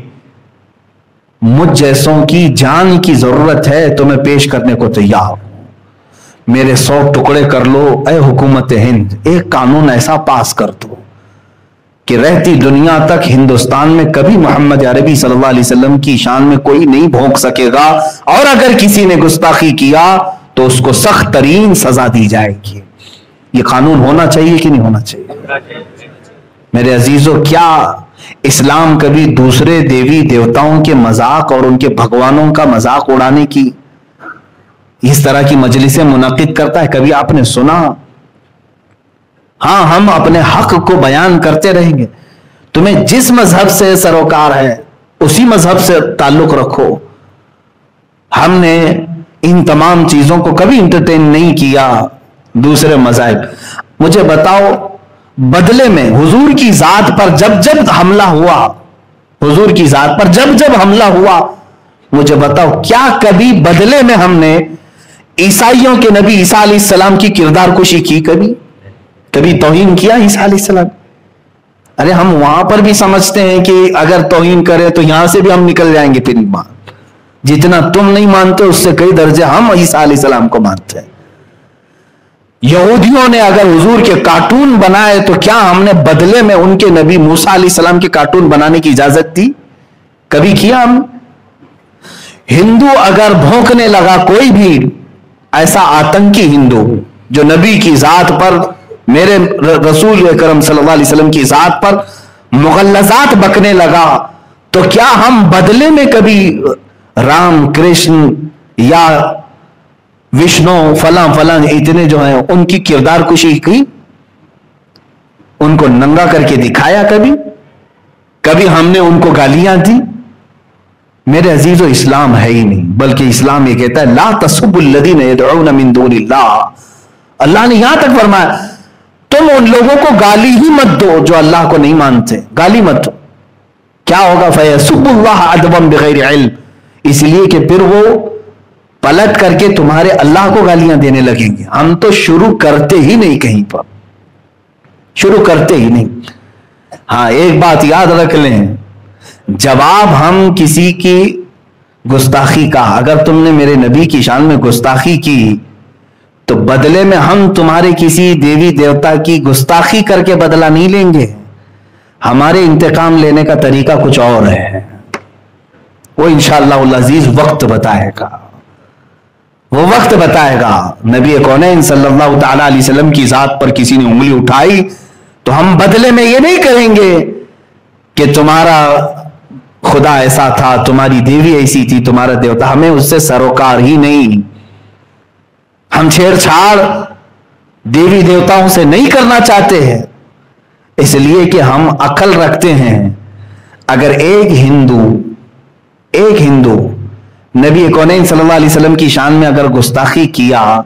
مجھ جیسوں کی جان کی ضرورت ہے تو میں پیش کرنے کو تیار ہوں۔ میرے 100 ٹکڑے کر لو اے حکومت ہند، ایک قانون ایسا پاس کر دو کہ رہتی دنیا تک ہندوستان میں کبھی محمد عربی صلی اللہ علیہ وسلم کی شان میں کوئی نہیں بھونک سکے گا، اور اگر کسی نے گستاخی کیا تو اس کو سخت ترین سزا دی جائے گی۔ یہ قانون ہونا چاہیے کہ نہیں ہونا چاہیے؟ میرے عزیزو، کیا اسلام کبھی دوسرے دیوی دیوتاؤں کے مذاق اور ان کے بھگوانوں کا مذاق اڑانے کی اس طرح کی مجلسیں منعقد کرتا ہے؟ کبھی آپ نے سنا؟ ہاں، ہم اپنے حق کو بیان کرتے رہیں گے۔ تمہیں جس مذہب سے سروکار ہے اسی مذہب سے تعلق رکھو۔ ہم نے ان تمام چیزوں کو کبھی انٹرٹین نہیں کیا، دوسرے مذاہب۔ مجھے بتاؤ، بدلے میں حضور کی ذات پر جب جب حملہ ہوا، حضور کی ذات پر جب جب حملہ ہوا، مجھے بتاؤ کیا کبھی بدلے میں ہم نے عیسائیوں کے نبی عیسیٰ علیہ السلام کی کردار کشی کی؟ کبھی توہین کیا عیسیٰ علیہ السلام؟ ارے ہم وہاں پر بھی سمجھتے ہیں کہ اگر توہین کرے تو یہاں سے بھی ہم نکل جائیں گے پھر ایمان۔ جتنا تم نہیں مانتے اس سے کئی درجے ہم عیسیٰ علیہ السلام کو مانتے ہیں۔ یہودیوں نے اگر حضور کے کارٹون بنائے تو کیا ہم نے بدلے میں ان کے نبی موسیٰ علیہ السلام کے کارٹون بنانے کی اجازت دی؟ کبھی کیا ہم؟ ہندو اگر بھونکنے لگا، کوئی بھی ایسا آتنکی ہندو جو نبی کی ذات پر، میرے رسول اکرم صلی اللہ علیہ وسلم کی ذات پر مغلظات بکنے لگا، تو کیا ہم بدلے میں کبھی رام کرشن یا وشنو فلاں فلاں اتنے جو ہیں ان کی کردار کشی کی؟ ان کو ننگا کر کے دکھایا؟ کبھی ہم نے ان کو گالیاں دی؟ میرے عزیزو، اسلام ہے ہی نہیں، بلکہ اسلام یہ کہتا ہے لا تسبوا الذین یدعون من دون اللہ۔ اللہ نے یہاں تک فرمایا تم ان لوگوں کو گالی ہی مت دو جو اللہ کو نہیں مانتے، گالی مت دو۔ کیا ہوگا؟ فیسبوا اللہ عدوا بغیر علم، اس لیے کہ پھر وہ پلٹ کر کے تمہارے اللہ کو گالیاں دینے لگیں گے. ہم تو شروع کرتے ہی نہیں, کہیں پر شروع کرتے ہی نہیں. ہاں ایک بات یاد رکھ لیں, جواب ہم کسی کی گستاخی کا, اگر تم نے میرے نبی کی شان میں گستاخی کی تو بدلے میں ہم تمہارے کسی دیوی دیوتا کی گستاخی کر کے بدلہ نہیں لیں گے. ہمارے انتقام لینے کا طریقہ کچھ اور ہے, وہ انشاءاللہ العزیز وقت بتائے گا, وہ وقت بتائے گا. نبی کونین صلی اللہ تعالی علیہ وسلم کی ذات پر کسی نے انگلی اٹھائی تو ہم بدلے میں یہ نہیں کہیں گے کہ تمہارا خدا ایسا تھا, تمہاری دیوی ایسی تھی, تمہارا دیوتا. ہمیں اس سے سروکار ہی نہیں. ہم چھیڑ چھاڑ دیوی دیوتاؤں سے نہیں کرنا چاہتے ہیں, اس لیے کہ ہم عقل رکھتے ہیں. اگر ایک ہندو نبی کونین صلی اللہ علیہ وسلم کی شان میں اگر گستاخی کیا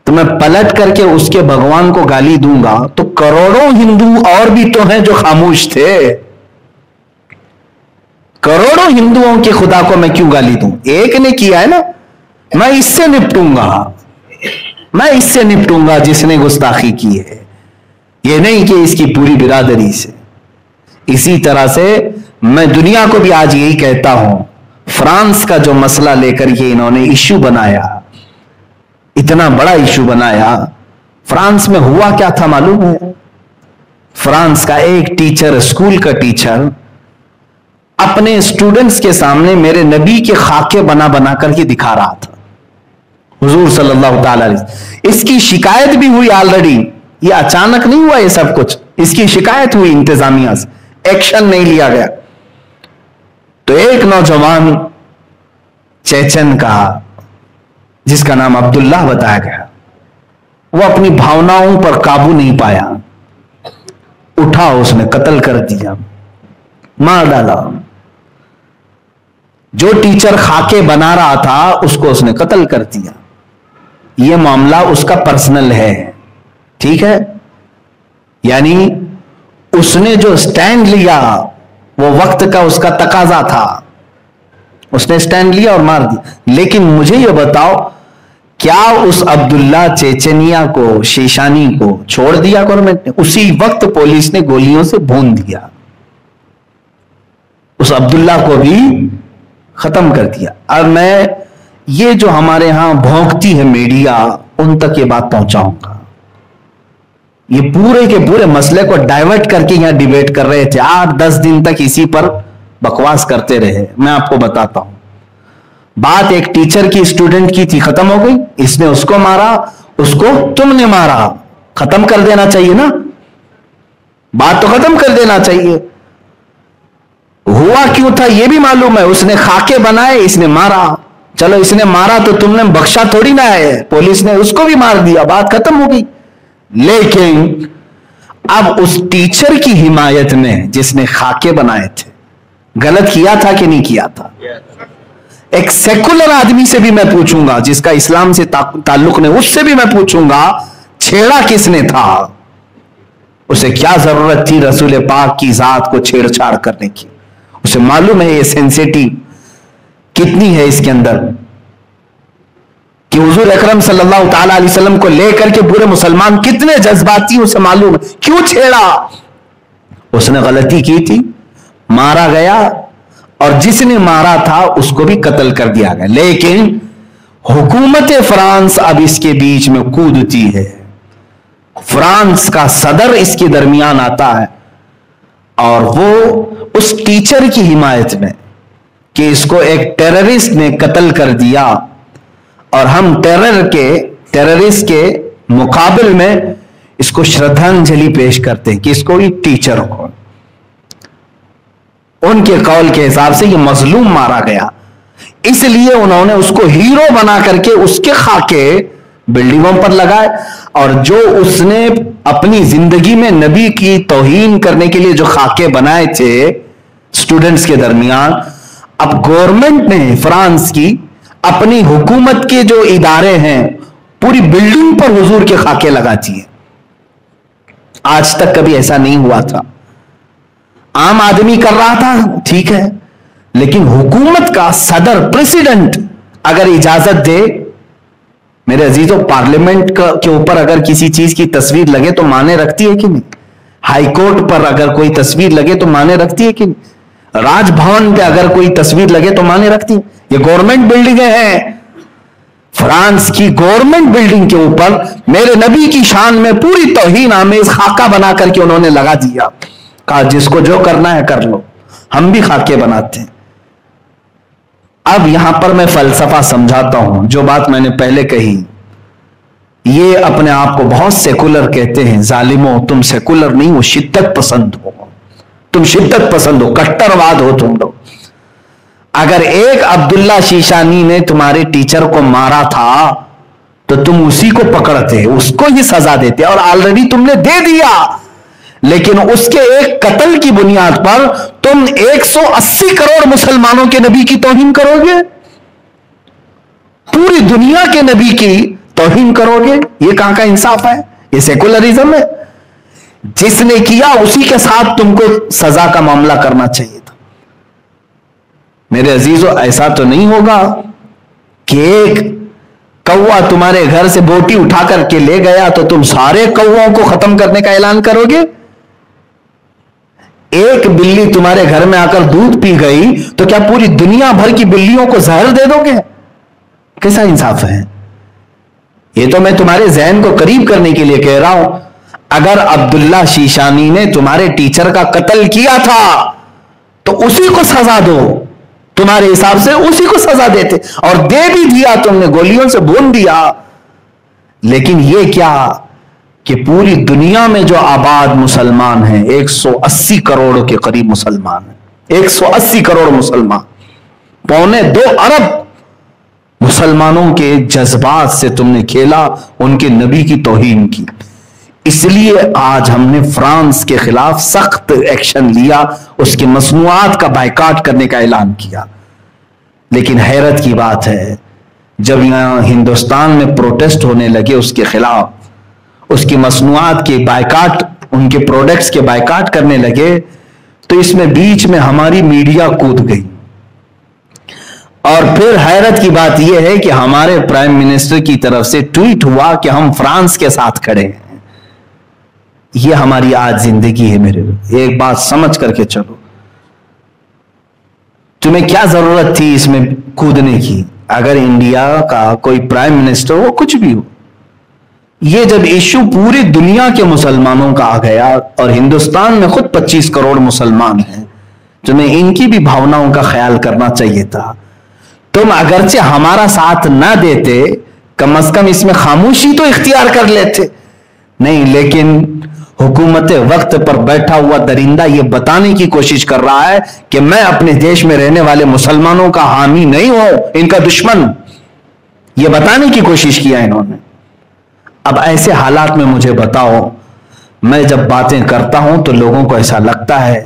تو میں پلٹ کر کے اس کے بھگوان کو گالی دوں گا, تو کروڑوں ہندو اور بھی تو ہیں جو خاموش تھے. کروڑوں ہندوؤں کے خدا کو میں کیوں گالی دوں؟ ایک نے کیا ہے نا, میں اس سے نپٹوں گا, میں اس سے نپٹوں گا جس نے گستاخی کی ہے, یہ نہیں کہ اس کی پوری برادری سے. اسی طرح سے میں دنیا کو بھی آج یہی کہتا ہوں, فرانس کا جو مسئلہ لے کر یہ انہوں نے ایشو بنایا, اتنا بڑا ایشو بنایا, فرانس میں ہوا کیا تھا معلوم ہے؟ فرانس کا ایک ٹیچر, اسکول کا ٹیچر, اپنے اسٹوڈنٹس کے سامنے میرے نبی کے خاکے بنا بنا کر کے دکھا رہا تھا, حضور صلی اللہ تعالی علیہ وسلم. اس کی شکایت بھی ہوئی آلریڈی, یہ اچانک نہیں ہوا یہ سب کچھ, اس کی شکایت ہوئی انتظامیہ سے, ایکشن نہیں لیا گیا. تو ایک نوجوان چیچن کا جس کا نام عبداللہ بتایا گیا, وہ اپنی بھاوناؤں پر قابو نہیں پایا, اٹھا اس نے قتل کر دیا, مار ڈالا. جو ٹیچر خاکے بنا رہا تھا اس کو اس نے قتل کر دیا. یہ معاملہ اس کا پرسنل ہے, ٹھیک ہے, یعنی اس نے جو سٹینڈ لیا وہ وقت کا اس کا تقاضا تھا, اس نے سٹینڈ لیا اور مار دیا. لیکن مجھے یہ بتاؤ, کیا اس عبداللہ چیچنیا کو, شیشانی کو چھوڑ دیا گورنمنٹ نے؟ اسی وقت پولیس نے گولیوں سے بھون دیا, اس عبداللہ کو بھی ختم کر دیا. اور میں یہ جو ہمارے ہاں بھونکتی ہے میڈیا, ان تک یہ بات پہنچاؤں گا. یہ پورے کے پورے مسئلے کو ڈائیورٹ کر کے یہاں ڈیبیٹ کر رہے تھے, 8-10 دن تک اسی پر بکواس کرتے رہے. میں آپ کو بتاتا ہوں, بات ایک ٹیچر کی اسٹوڈنٹ کی تھی, ختم ہو گئی. اس نے اس کو مارا, اس کو تم نے مارا, ختم کر دینا چاہیے نا, بات تو ختم کر دینا چاہیے. ہوا کیوں تھا یہ بھی معلوم ہے, اس نے خاکے بنائے, اس نے مارا. چلو اس نے مارا تو تم نے بخشا تھوڑی نہ ہے, پولیس نے اس کو بھی مار دیا, بات ختم ہو گئی. لیکن اب اس ٹیچر کی حمایت میں جس نے خاکے بنائے تھے, غلط کیا تھا کہ نہیں کیا تھا؟ ایک سیکولر آدمی سے بھی میں پوچھوں گا جس کا اسلام سے تعلق نہیں, اس سے بھی میں پوچھوں گا چھیڑا کس نے تھا؟ اسے کیا ضرورت تھی رسول پاک کی ذات کو چھیڑ چھاڑ کرنے کی؟ اسے معلوم ہے یہ سینسیٹی کتنی ہے اس کے اندر, کہ حضور اکرم صلی اللہ تعالی علیہ وسلم کو لے کر کے پورے مسلمان کتنے جذباتی, اسے معلوم ہے. کیوں چھیڑا؟ اس نے غلطی کی تھی, مارا گیا, اور جس نے مارا تھا اس کو بھی قتل کر دیا گیا. لیکن حکومت فرانس اب اس کے بیچ میں کودتی ہے, فرانس کا صدر اس کے درمیان آتا ہے, اور وہ اس ٹیچر کی حمایت میں کہ اس کو ایک ٹیررسٹ نے قتل کر دیا, اور ہم ٹیررسٹ کے مقابل میں اس کو شردھانجلی پیش کرتے ہیں کہ اس کو یہ ٹیچر کو, ان کے قول کے حساب سے یہ مظلوم مارا گیا, اس لیے انہوں نے اس کو ہیرو بنا کر کے اس کے خاکے بلڈنگوں پر لگائے. اور جو اس نے اپنی زندگی میں نبی کی توہین کرنے کے لیے جو خاکے بنائے تھے اسٹوڈنٹس کے درمیان, اب گورنمنٹ نے فرانس کی اپنی حکومت کے جو ادارے ہیں پوری بلڈنگ پر حضور کے خاکے لگاتی ہے. آج تک کبھی ایسا نہیں ہوا تھا. عام آدمی کر رہا تھا ٹھیک ہے, لیکن حکومت کا صدر, پریزیڈنٹ اگر اجازت دے میرے عزیزوں پارلیمنٹ کے اوپر اگر کسی چیز کی تصویر لگے تو معنی رکھتی ہے کہ نہیں؟ ہائی کورٹ پر اگر کوئی تصویر لگے تو معنی رکھتی ہے کہ نہیں؟ راج بھون پہ اگر کوئی تصویر لگے تو معنی رکھتی ہے؟ یہ گورنمنٹ بلڈنگیں ہیں. فرانس کی گورنمنٹ بلڈنگ کے اوپر میرے نبی کی شان میں پوری توہین آمیز خاکہ بنا کر کے انہوں نے لگا دیا. کہا جس کو جو کرنا ہے کر لو، ہم بھی خاکے بناتے ہیں. اب یہاں پر میں فلسفہ سمجھاتا ہوں. جو بات میں نے پہلے کہی، یہ اپنے آپ کو بہت سیکولر کہتے ہیں. ظالموں، تم سیکولر نہیں ہو، شدت پسند ہو. تم شدت پسند ہو، کٹر واد ہو تم لوگ. اگر ایک عبداللہ شیشانی نے تمہارے ٹیچر کو مارا تھا تو تم اسی کو پکڑتے، اس کو ہی سزا دیتے، اور آلریڈی تم نے دے دیا. لیکن اس کے ایک قتل کی بنیاد پر تم 180 کروڑ مسلمانوں کے نبی کی توہین کرو گے، پوری دنیا کے نبی کی توہین کرو گے. یہ کہاں کا انصاف ہے؟ یہ سیکولرزم ہے. جس نے کیا اسی کے ساتھ تم کو سزا کا معاملہ کرنا چاہیے تھا. میرے عزیزو، ایسا تو نہیں ہوگا کہ ایک کوا تمہارے گھر سے بوٹی اٹھا کر کے لے گیا تو تم سارے کووں کو ختم کرنے کا اعلان کرو گے. ایک بلی تمہارے گھر میں آ کر دودھ پی گئی تو کیا پوری دنیا بھر کی بلیوں کو زہر دے دو گے؟ کیسا انصاف ہے؟ یہ تو میں تمہارے ذہن کو قریب کرنے کے لیے کہہ رہا ہوں. اگر عبداللہ شیشانی نے تمہارے ٹیچر کا قتل کیا تھا تو اسی کو سزا دو. تمہارے حساب سے اسی کو سزا دیتے، اور دے بھی دیا، تم نے گولیوں سے بھون دیا. لیکن یہ کیا کہ پوری دنیا میں جو آباد مسلمان ہیں 180 کروڑ کے قریب مسلمان ہیں. 180 کروڑ مسلمان، 2.25 ارب مسلمانوں کے جذبات سے تم نے کھیلا، ان کے نبی کی توہین کی. اس لیے آج ہم نے فرانس کے خلاف سخت ایکشن لیا، اس کے مصنوعات کا بائیکاٹ کرنے کا اعلان کیا. لیکن حیرت کی بات ہے، جب یہاں ہندوستان میں پروٹیسٹ ہونے لگے اس کے خلاف، اس کی مصنوعات کے بائیکاٹ، ان کے پروڈکٹس کے بائیکاٹ کرنے لگے، تو اس میں بیچ میں ہماری میڈیا کود گئی. اور پھر حیرت کی بات یہ ہے کہ ہمارے پرائم منسٹر کی طرف سے ٹویٹ ہوا کہ ہم فرانس کے ساتھ کھڑے ہیں. یہ ہماری آج زندگی ہے. میرے ایک بات سمجھ کر کے چلو، تمہیں کیا ضرورت تھی اس میں کودنے کی؟ اگر انڈیا کا کوئی پرائم منسٹر ہو، کچھ بھی ہو، یہ جب ایشو پوری دنیا کے مسلمانوں کا آ گیا، اور ہندوستان میں خود 25 کروڑ مسلمان ہیں، تمہیں ان کی بھی بھاوناؤں کا خیال کرنا چاہیے تھا. تم اگرچہ ہمارا ساتھ نہ دیتے، کم از کم اس میں خاموشی تو اختیار کر لیتے. نہیں، لیکن حکومت وقت پر بیٹھا ہوا درندہ یہ بتانے کی کوشش کر رہا ہے کہ میں اپنے دیش میں رہنے والے مسلمانوں کا حامی نہیں ہوں، ان کا دشمن. یہ بتانے کی کوشش کیا انہوں نے. اب ایسے حالات میں مجھے بتاؤ، میں جب باتیں کرتا ہوں تو لوگوں کو ایسا لگتا ہے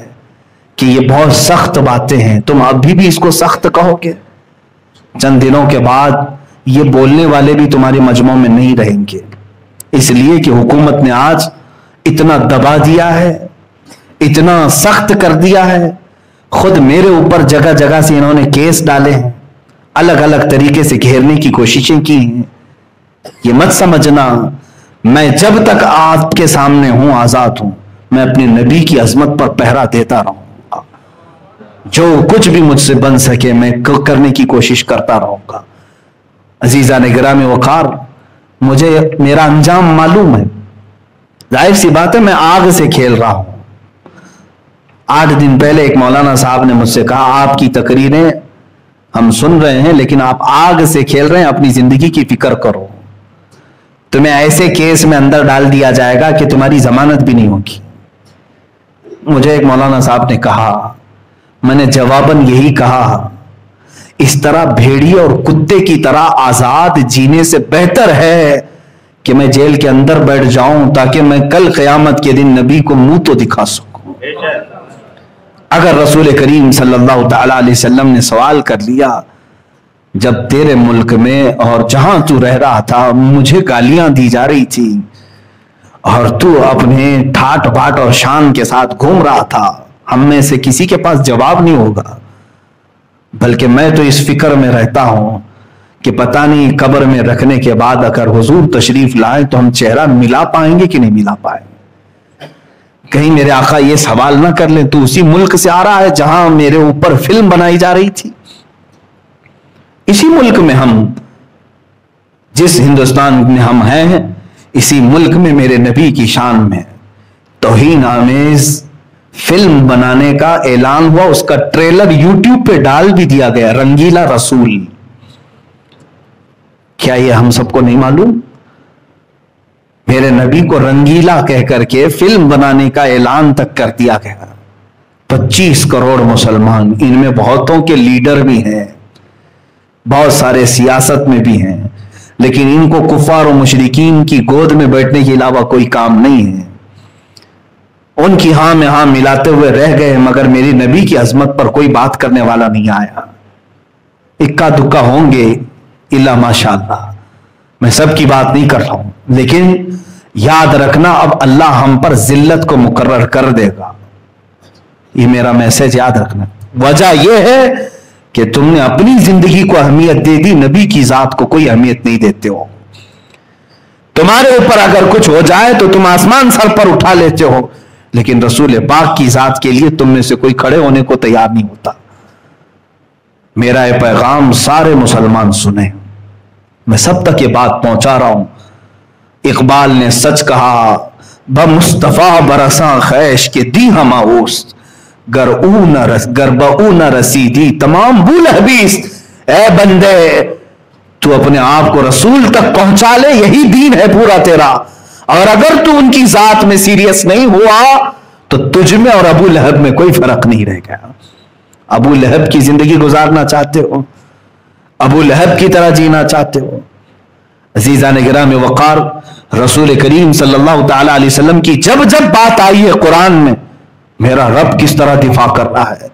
کہ یہ بہت سخت باتیں ہیں، تم ابھی بھی اس کو سخت کہو گے؟ چند دنوں کے بعد یہ بولنے والے بھی تمہارے مجمع میں نہیں رہیں گے، اس لیے کہ حکومت نے آج اتنا دبا دیا ہے، اتنا سخت کر دیا ہے. خود میرے اوپر جگہ جگہ سے انہوں نے کیس ڈالے ہیں، الگ الگ طریقے سے گھیرنے کی کوششیں کی ہیں. یہ مت سمجھنا میں جب تک آپ کے سامنے ہوں آزاد ہوں، میں اپنے نبی کی عظمت پر پہرا دیتا رہوں گا. جو کچھ بھی مجھ سے بن سکے میں کرنے کی کوشش کرتا رہوں گا. عزیزان گرامی وقار، مجھے میرا انجام معلوم ہے. ظاہر سی بات ہے میں آگ سے کھیل رہا ہوں. 8 دن پہلے ایک مولانا صاحب نے مجھ سے کہا آپ کی تقریریں ہم سن رہے ہیں لیکن آپ آگ سے کھیل رہے ہیں، اپنی زندگی کی فکر کرو. تمہیں ایسے کیس میں اندر ڈال دیا جائے گا کہ تمہاری ضمانت بھی نہیں ہوگی. مجھے ایک مولانا صاحب نے کہا، میں نے جواباً یہی کہا، اس طرح بھیڑیے اور کتے کی طرح آزاد جینے سے بہتر ہے کہ میں جیل کے اندر بیٹھ جاؤں تاکہ میں کل قیامت کے دن نبی کو منہ تو دکھا سکوں. اگر رسول کریم صلی اللہ تعالی علیہ وسلم نے سوال کر لیا، جب تیرے ملک میں اور جہاں تو رہ رہا تھا مجھے گالیاں دی جا رہی تھی اور تو اپنے ٹھاٹ باٹ اور شان کے ساتھ گھوم رہا تھا، ہم میں سے کسی کے پاس جواب نہیں ہوگا، بلکہ میں تو اس فکر میں رہتا ہوں کہ پتہ نہیں قبر میں رکھنے کے بعد اگر حضور تشریف لائیں تو ہم چہرہ ملا پائیں گے کہ نہیں ملا پائیں گے. کہیں میرے آقا یہ سوال نہ کر لیں تو اسی ملک سے آ رہا ہے جہاں میرے اوپر فلم بنائی جا رہی تھی. اسی ملک میں ہم، جس ہندوستان میں ہم ہیں، اسی ملک میں میرے نبی کی شان میں توہین آمیز فلم بنانے کا اعلان ہوا. اس کا ٹریلر یوٹیوب پہ ڈال بھی دیا گیا، رنگیلا رسول. کیا یہ ہم سب کو نہیں معلوم؟ میرے نبی کو رنگیلا کہہ کر کے فلم بنانے کا اعلان تک کر دیا گیا. 25 کروڑ مسلمان، ان میں بہتوں کے لیڈر بھی ہیں، بہت سارے سیاست میں بھی ہیں، لیکن ان کو کفار و مشرکین کی گود میں بیٹھنے کے علاوہ کوئی کام نہیں ہے. ان کی ہاں میں ہاں ملاتے ہوئے رہ گئے، مگر میری نبی کی عظمت پر کوئی بات کرنے والا نہیں آیا. اکا دکا ہوں گے الا ماشاء اللہ، میں سب کی بات نہیں کر رہا ہوں، لیکن یاد رکھنا اب اللہ ہم پر ذلت کو مقرر کر دے گا. یہ میرا میسج یاد رکھنا. وجہ یہ ہے کہ تم نے اپنی زندگی کو اہمیت دے دی، نبی کی ذات کو کوئی اہمیت نہیں دیتے ہو. تمہارے اوپر اگر کچھ ہو جائے تو تم آسمان سر پر اٹھا لیتے ہو، لیکن رسول پاک کی ذات کے لیے تم میں سے کوئی کھڑے ہونے کو تیار نہیں ہوتا. میرا یہ پیغام سارے مسلمان سنیں، میں سب تک یہ بات پہنچا رہا ہوں. اقبال نے سچ کہا، بمصطفیٰ برساں خیش کے دی ہم آوست، گر بہو نہ رسیدی تمام بول حبیث. اے بندے تو اپنے آپ کو رسول تک پہنچا لے، یہی دین ہے پورا تیرا. اور اگر تو ان کی ذات میں سیریس نہیں ہوا تو تجھ میں اور ابو لہب میں کوئی فرق نہیں رہ گیا. ابو لہب کی زندگی گزارنا چاہتے ہو؟ ابو لہب کی طرح جینا چاہتے ہو؟ عزیزان گرامی وقار، رسول کریم صلی اللہ تعالی علیہ وسلم کی جب جب بات آئی ہے قرآن میں، میرا رب کس طرح دفاع کر رہا ہے،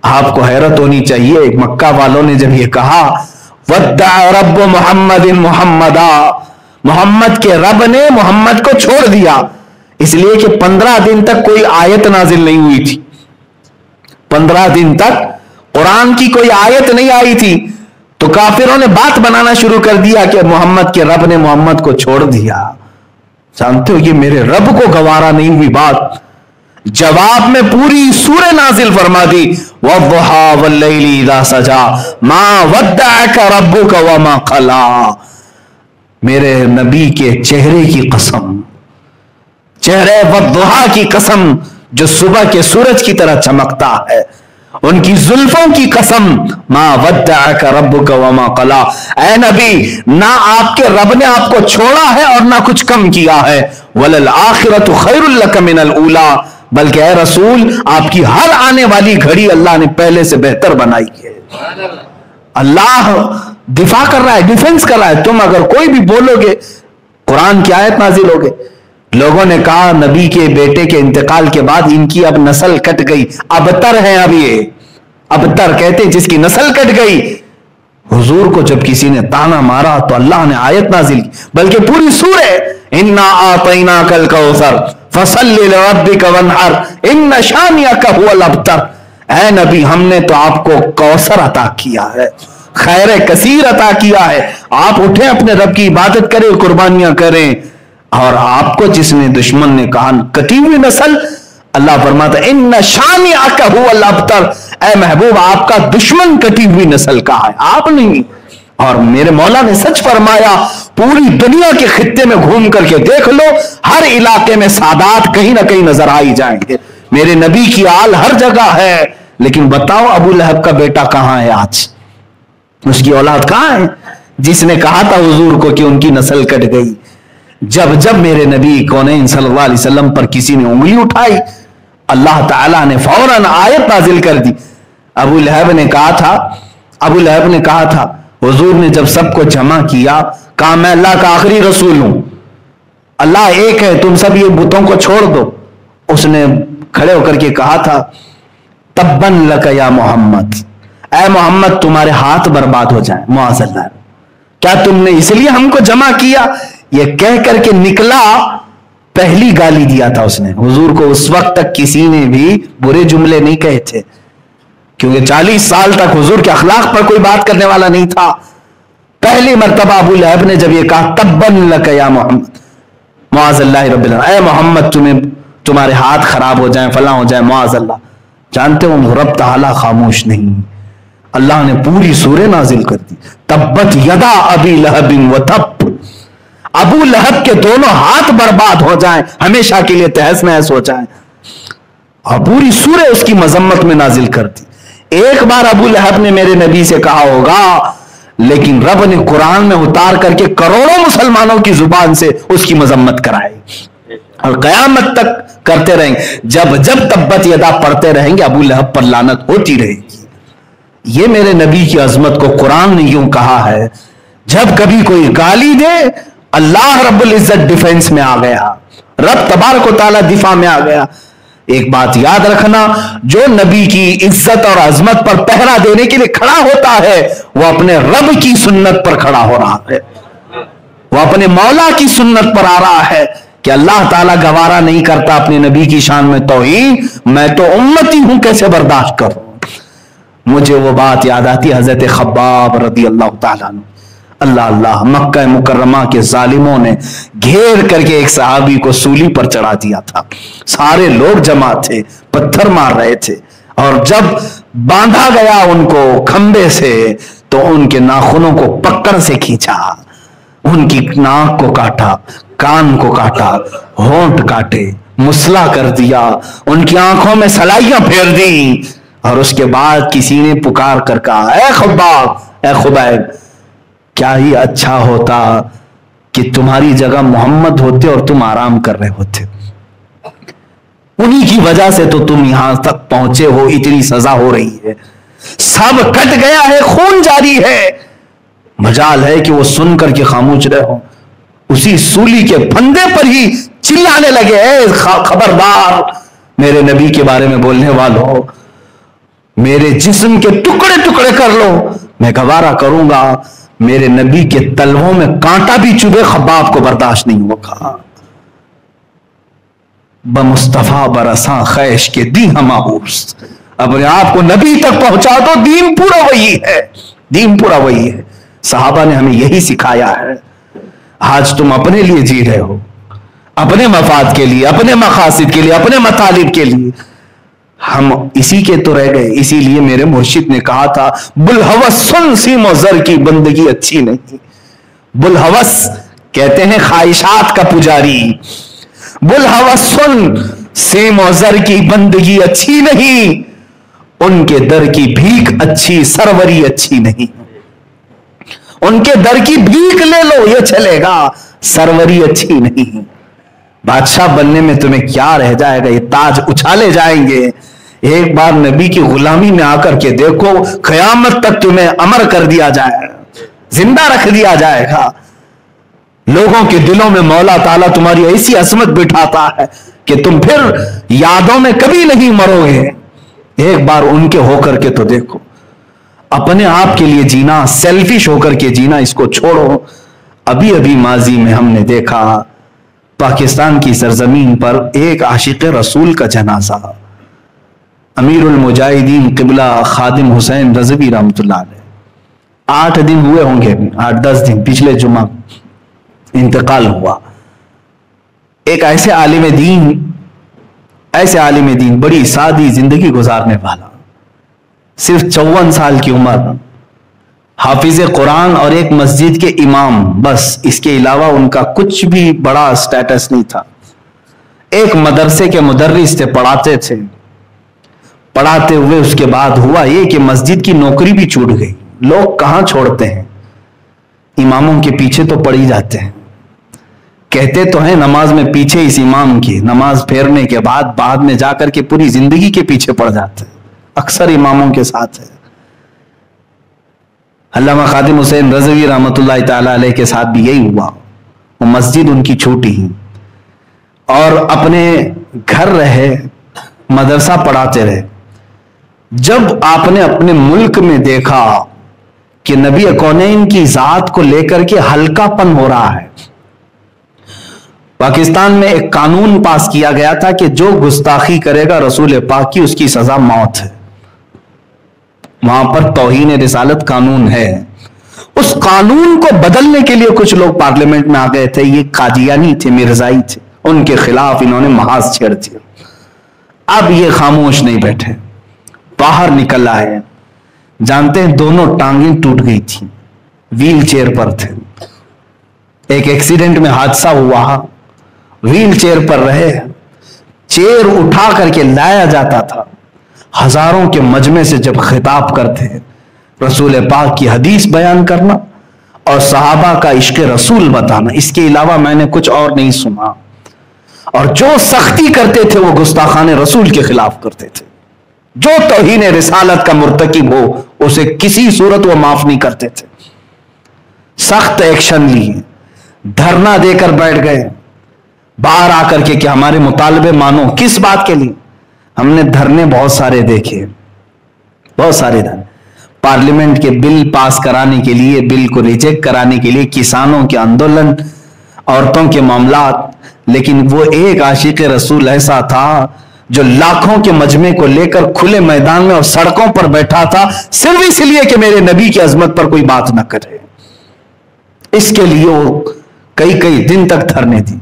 آپ کو حیرت ہونی چاہیے. مکہ والوں نے جب یہ کہا وَدَّعَ رَبُّ مُحَمَّدٍ مُحَمَّدًا، محمد کے رب نے محمد کو چھوڑ دیا، اس لیے کہ 15 دن تک کوئی آیت نازل نہیں ہوئی تھی. 15 دن تک قرآن کی کوئی آیت نہیں آئی تھی، تو کافروں نے بات بنانا شروع کر دیا کہ محمد کے رب نے محمد کو چھوڑ دیا. جانتے ہو یہ میرے رب کو گوارا نہیں ہوئی بات. جواب میں پوری سورہ نازل فرما دی، وَالضُّحَىٰ وَاللَّيْلِ إِذَا سَجَىٰ مَا وَدَّعَكَ رَبُّكَ وَمَا قَلَىٰ. میرے نبی کے چہرے کی قسم، چہرے وَالضُّحَىٰ کی قسم جو صبح کے سورج کی طرح چمکتا ہے، ان کی زلفوں کی قسم، ما ودعک ربک وما قلا. اے نبی، نہ آپ کے رب نے آپ کو چھوڑا ہے اور نہ کچھ کم کیا ہے. وللآخرۃ خیر لک من الاولی، بلکہ اے رسول آپ کی ہر آنے والی گھڑی اللہ نے پہلے سے بہتر بنائی ہے. اللہ دفاع کر رہا ہے، ڈیفنس کر رہا ہے. تم اگر کوئی بھی بولو گے قرآن کی آیت نازل ہوگے. لوگوں نے کہا نبی کے بیٹے کے انتقال کے بعد ان کی اب نسل کٹ گئی، ابتر ہیں. اب یہ ابتر کہتے ہیں جس کی نسل کٹ گئی. حضور کو جب کسی نے تانا مارا تو اللہ نے آیت نازل کی، بلکہ پوری سورہ انا اعطیناک الکوثر فصل لربک وانحر ان شانئک هو الابتر. اے نبی، ہم نے تو آپ کو کوثر عطا کیا ہے، خیر کثیر عطا کیا ہے. آپ اٹھیں اپنے رب کی عبادت کریں، قربانیاں کریں. اور آپ کو جس نے دشمن نے کہا کٹی ہوئی نسل، اللہ فرماتا ہے ان شانئک هو الابتر. اے محبوب، آپ کا دشمن کٹی ہوئی نسل کا ہے، آپ نہیں. اور میرے مولا نے سچ فرمایا، پوری دنیا کے خطے میں گھوم کر کے دیکھ لو، ہر علاقے میں سادات کہیں نہ کہیں نظر آئی جائیں گے. میرے نبی کی آل ہر جگہ ہے. لیکن بتاؤ ابو لہب کا بیٹا کہاں ہے آج؟ اس کی اولاد کہاں ہے جس نے کہا تھا حضور کو کہ ان کی نسل کٹ گئی؟ جب جب میرے نبی کونین صلی اللہ علیہ وسلم پر کسی نے انگلی اٹھائی، اللہ تعالیٰ نے فوراً آیت نازل کر دی. ابو لہب نے کہا تھا حضور نے جب سب کو جمع کیا، کہا میں اللہ کا آخری رسول ہوں، اللہ ایک ہے، تم سب یہ بتوں کو چھوڑ دو. اس نے کھڑے ہو کر کے کہا تھا تبن لک یا محمد، اے محمد تمہارے ہاتھ برباد ہو جائیں، معاذ اللہ، کیا تم نے اس لیے ہم کو جمع کیا؟ یہ کہہ کر کے نکلا، پہلی گالی دیا تھا اس نے. حضور کو اس وقت تک کسی نے بھی برے جملے نہیں کہے تھے، کیونکہ 40 سال تک حضور کے اخلاق پر کوئی بات کرنے والا نہیں تھا. پہلی مرتبہ ابو لہب نے جب یہ کہا تبن لک یا محمد معاذ اللہ رب العالمین، اے محمد تمہارے ہاتھ خراب ہو جائیں، فلاں ہو جائیں، معاذ اللہ. جانتے ہو رب تعالیٰ خاموش نہیں، اللہ نے پوری سورہ نازل کر دی. تبت یدا ابی لہب و تب، ابو لہب کے دونوں ہاتھ برباد ہو جائیں، ہمیشہ کے لیے تہس نہس ہو جائیں، اور پوری سورہ اس کی مذمت میں نازل کر دی. ایک بار ابو لہب نے میرے نبی سے کہا ہوگا، لیکن رب نے قرآن میں اتار کر کے کروڑوں مسلمانوں کی زبان سے اس کی مذمت کرائی، اور قیامت تک کرتے رہیں گے. جب جب تبت یدا پڑھتے رہیں گے ابو لہب پر لعنت ہوتی رہے گی. یہ میرے نبی کی عظمت کو قرآن نے یوں کہا ہے. جب کبھی کوئی گالی دے اللہ رب العزت ڈیفنس میں آ گیا، رب تبارک و تعالی دفاع میں آ گیا. ایک بات یاد رکھنا، جو نبی کی عزت اور عظمت پر پہرا دینے کے لیے کھڑا ہوتا ہے وہ اپنے رب کی سنت پر کھڑا ہو رہا ہے، وہ اپنے مولا کی سنت پر آ رہا ہے کہ اللہ تعالیٰ گوارا نہیں کرتا اپنے نبی کی شان میں توہین، میں تو امتی ہوں کیسے برداشت کروں. مجھے وہ بات یاد آتی حضرت خباب رضی اللہ تعالیٰ عنہ. اللہ اللہ، مکہ مکرمہ کے ظالموں نے گھیر کر کے ایک صحابی کو سولی پر چڑھا دیا تھا. سارے لوگ جمع تھے، پتھر مار رہے تھے، اور جب باندھا گیا ان کو کھمبے سے تو ان کے ناخنوں کو پکڑ سے کھینچا، ان کی ناک کو کاٹا، کان کو کاٹا، ہونٹ کاٹے، مسلا کر دیا، ان کی آنکھوں میں سلائیاں پھیر دی، اور اس کے بعد کسی نے پکار کر کہا اے خباب، اے خبیب، کیا ہی اچھا ہوتا کہ تمہاری جگہ محمد ہوتے اور تم آرام کر رہے ہوتے، انہی کی وجہ سے تو تم یہاں تک پہنچے ہو، اتنی سزا ہو رہی ہے، سب کٹ گیا ہے، خون جاری ہے. مجال ہے کہ وہ سن کر کے خاموش رہے ہو. اسی سولی کے پھندے پر ہی چلانے لگے اے خبردار میرے نبی کے بارے میں بولنے والوں، میرے جسم کے ٹکڑے ٹکڑے کر لو، میں گوارا کروں گا، میرے نبی کے تلووں میں کانٹا بھی چبھے خباب کو برداشت نہیں ہوگا. بمصطفیٰ برساں خیش کے دی ہماہوس، اپنے آپ کو نبی تک پہنچا دو، دین پورا وہی ہے، دین پورا وہی ہے. صحابہ نے ہمیں یہی سکھایا ہے. آج تم اپنے لیے جی رہے ہو، اپنے مفاد کے لیے، اپنے مقاصد کے لیے، اپنے مطالب کے لیے. ہم اسی کے تو رہ گئے. اسی لیے میرے مرشد نے کہا تھا بلحوث سن سیم و زر کی بندگی اچھی نہیں. بلحوث کہتے ہیں خواہشات کا پجاری. بلحوث سن سیم و زر کی بندگی اچھی نہیں، ان کے در کی بھیک اچھی، سروری اچھی نہیں. ان کے در کی بھیک لے لو یہ چلے گا، سروری اچھی نہیں. بادشاہ بننے میں تمہیں کیا رہ جائے گا، یہ تاج اچھالے جائیں گے. ایک بار نبی کی غلامی میں آ کر کے دیکھو، قیامت تک تمہیں امر کر دیا جائے گا، زندہ رکھ دیا جائے گا. لوگوں کے دلوں میں مولا تعالیٰ تمہاری ایسی عظمت بٹھاتا ہے کہ تم پھر یادوں میں کبھی نہیں مرو گے. ایک بار ان کے ہو کر کے تو دیکھو. اپنے آپ کے لیے جینا، سیلفش ہو کر کے جینا، اس کو چھوڑو. ابھی ابھی ماضی میں ہم نے دیکھا پاکستان کی سرزمین پر ایک عاشق رسول کا جنازہ، امیر المجاہدین قبلہ خادم حسین رضوی رحمۃ اللہ علیہ. 8 دن ہوئے ہوں گے، 8-10 دن، پچھلے جمعہ انتقال ہوا. ایک ایسے عالم دین، بڑی سادی زندگی گزارنے والا، صرف 54 سال کی عمر، حافظ قرآن اور ایک مسجد کے امام، بس اس کے علاوہ ان کا کچھ بھی بڑا سٹیٹس نہیں تھا. ایک مدرسے کے مدرس تھے، پڑھاتے تھے. پڑھاتے ہوئے اس کے بعد ہوا یہ کہ مسجد کی نوکری بھی چھوٹ گئی. لوگ کہاں چھوڑتے ہیں، اماموں کے پیچھے تو پڑ ہی جاتے ہیں. کہتے تو ہیں نماز میں پیچھے اس امام کی، نماز پھیرنے کے بعد میں جا کر کے پوری زندگی کے پیچھے پڑ جاتے ہیں. اکثر اماموں کے ساتھ ہے. علامہ خادم حسین رضوی رحمۃ اللہ تعالی علیہ کے ساتھ بھی یہی ہوا. وہ مسجد ان کی چھوٹی ہی، اور اپنے گھر رہے، مدرسہ پڑھاتے رہے. جب آپ نے اپنے ملک میں دیکھا کہ نبی کونین کی ذات کو لے کر کے ہلکا پن ہو رہا ہے، پاکستان میں ایک قانون پاس کیا گیا تھا کہ جو گستاخی کرے گا رسول پاک کی، اس کی سزا موت ہے. وہاں پر توہین رسالت قانون ہے. اس قانون کو بدلنے کے لیے کچھ لوگ پارلیمنٹ میں آ گئے تھے. یہ قادیانی تھے, مرزائی تھے, ان کے خلاف انہوں نے محاذ چھیڑ دیا. اب یہ خاموش نہیں بیٹھے, باہر نکل آئے. جانتے ہیں دونوں ٹانگیں ٹوٹ گئی تھیں, ویل چیئر پر تھے. ایک ایکسیڈنٹ میں حادثہ ہوا, ویل چیئر پر رہے, چیئر اٹھا کر کے لایا جاتا تھا. ہزاروں کے مجمع سے جب خطاب کرتے رسول پاک کی حدیث بیان کرنا اور صحابہ کا عشق رسول بتانا, اس کے علاوہ میں نے کچھ اور نہیں سنا. اور جو سختی کرتے تھے وہ گستاخان رسول کے خلاف کرتے تھے. جو توہین رسالت کا مرتکب ہو اسے کسی صورت وہ معاف نہیں کرتے تھے. سخت ایکشن لیے, دھرنا دے کر بیٹھ گئے. باہر آ کر کے کہ ہمارے مطالبے مانو. کس بات کے لیے؟ ہم نے دھرنے بہت سارے دیکھے, بہت سارے دھرنے پارلیمنٹ کے بل پاس کرانے کے لیے, بل کو ریجیکٹ کرانے کے لیے, کسانوں کے آندولن, عورتوں کے معاملات. لیکن وہ ایک عاشق رسول ایسا تھا جو لاکھوں کے مجمع کو لے کر کھلے میدان میں اور سڑکوں پر بیٹھا تھا, صرف اس لیے کہ میرے نبی کی عظمت پر کوئی بات نہ کرے. اس کے لیے وہ کئی دن تک دھرنے دی.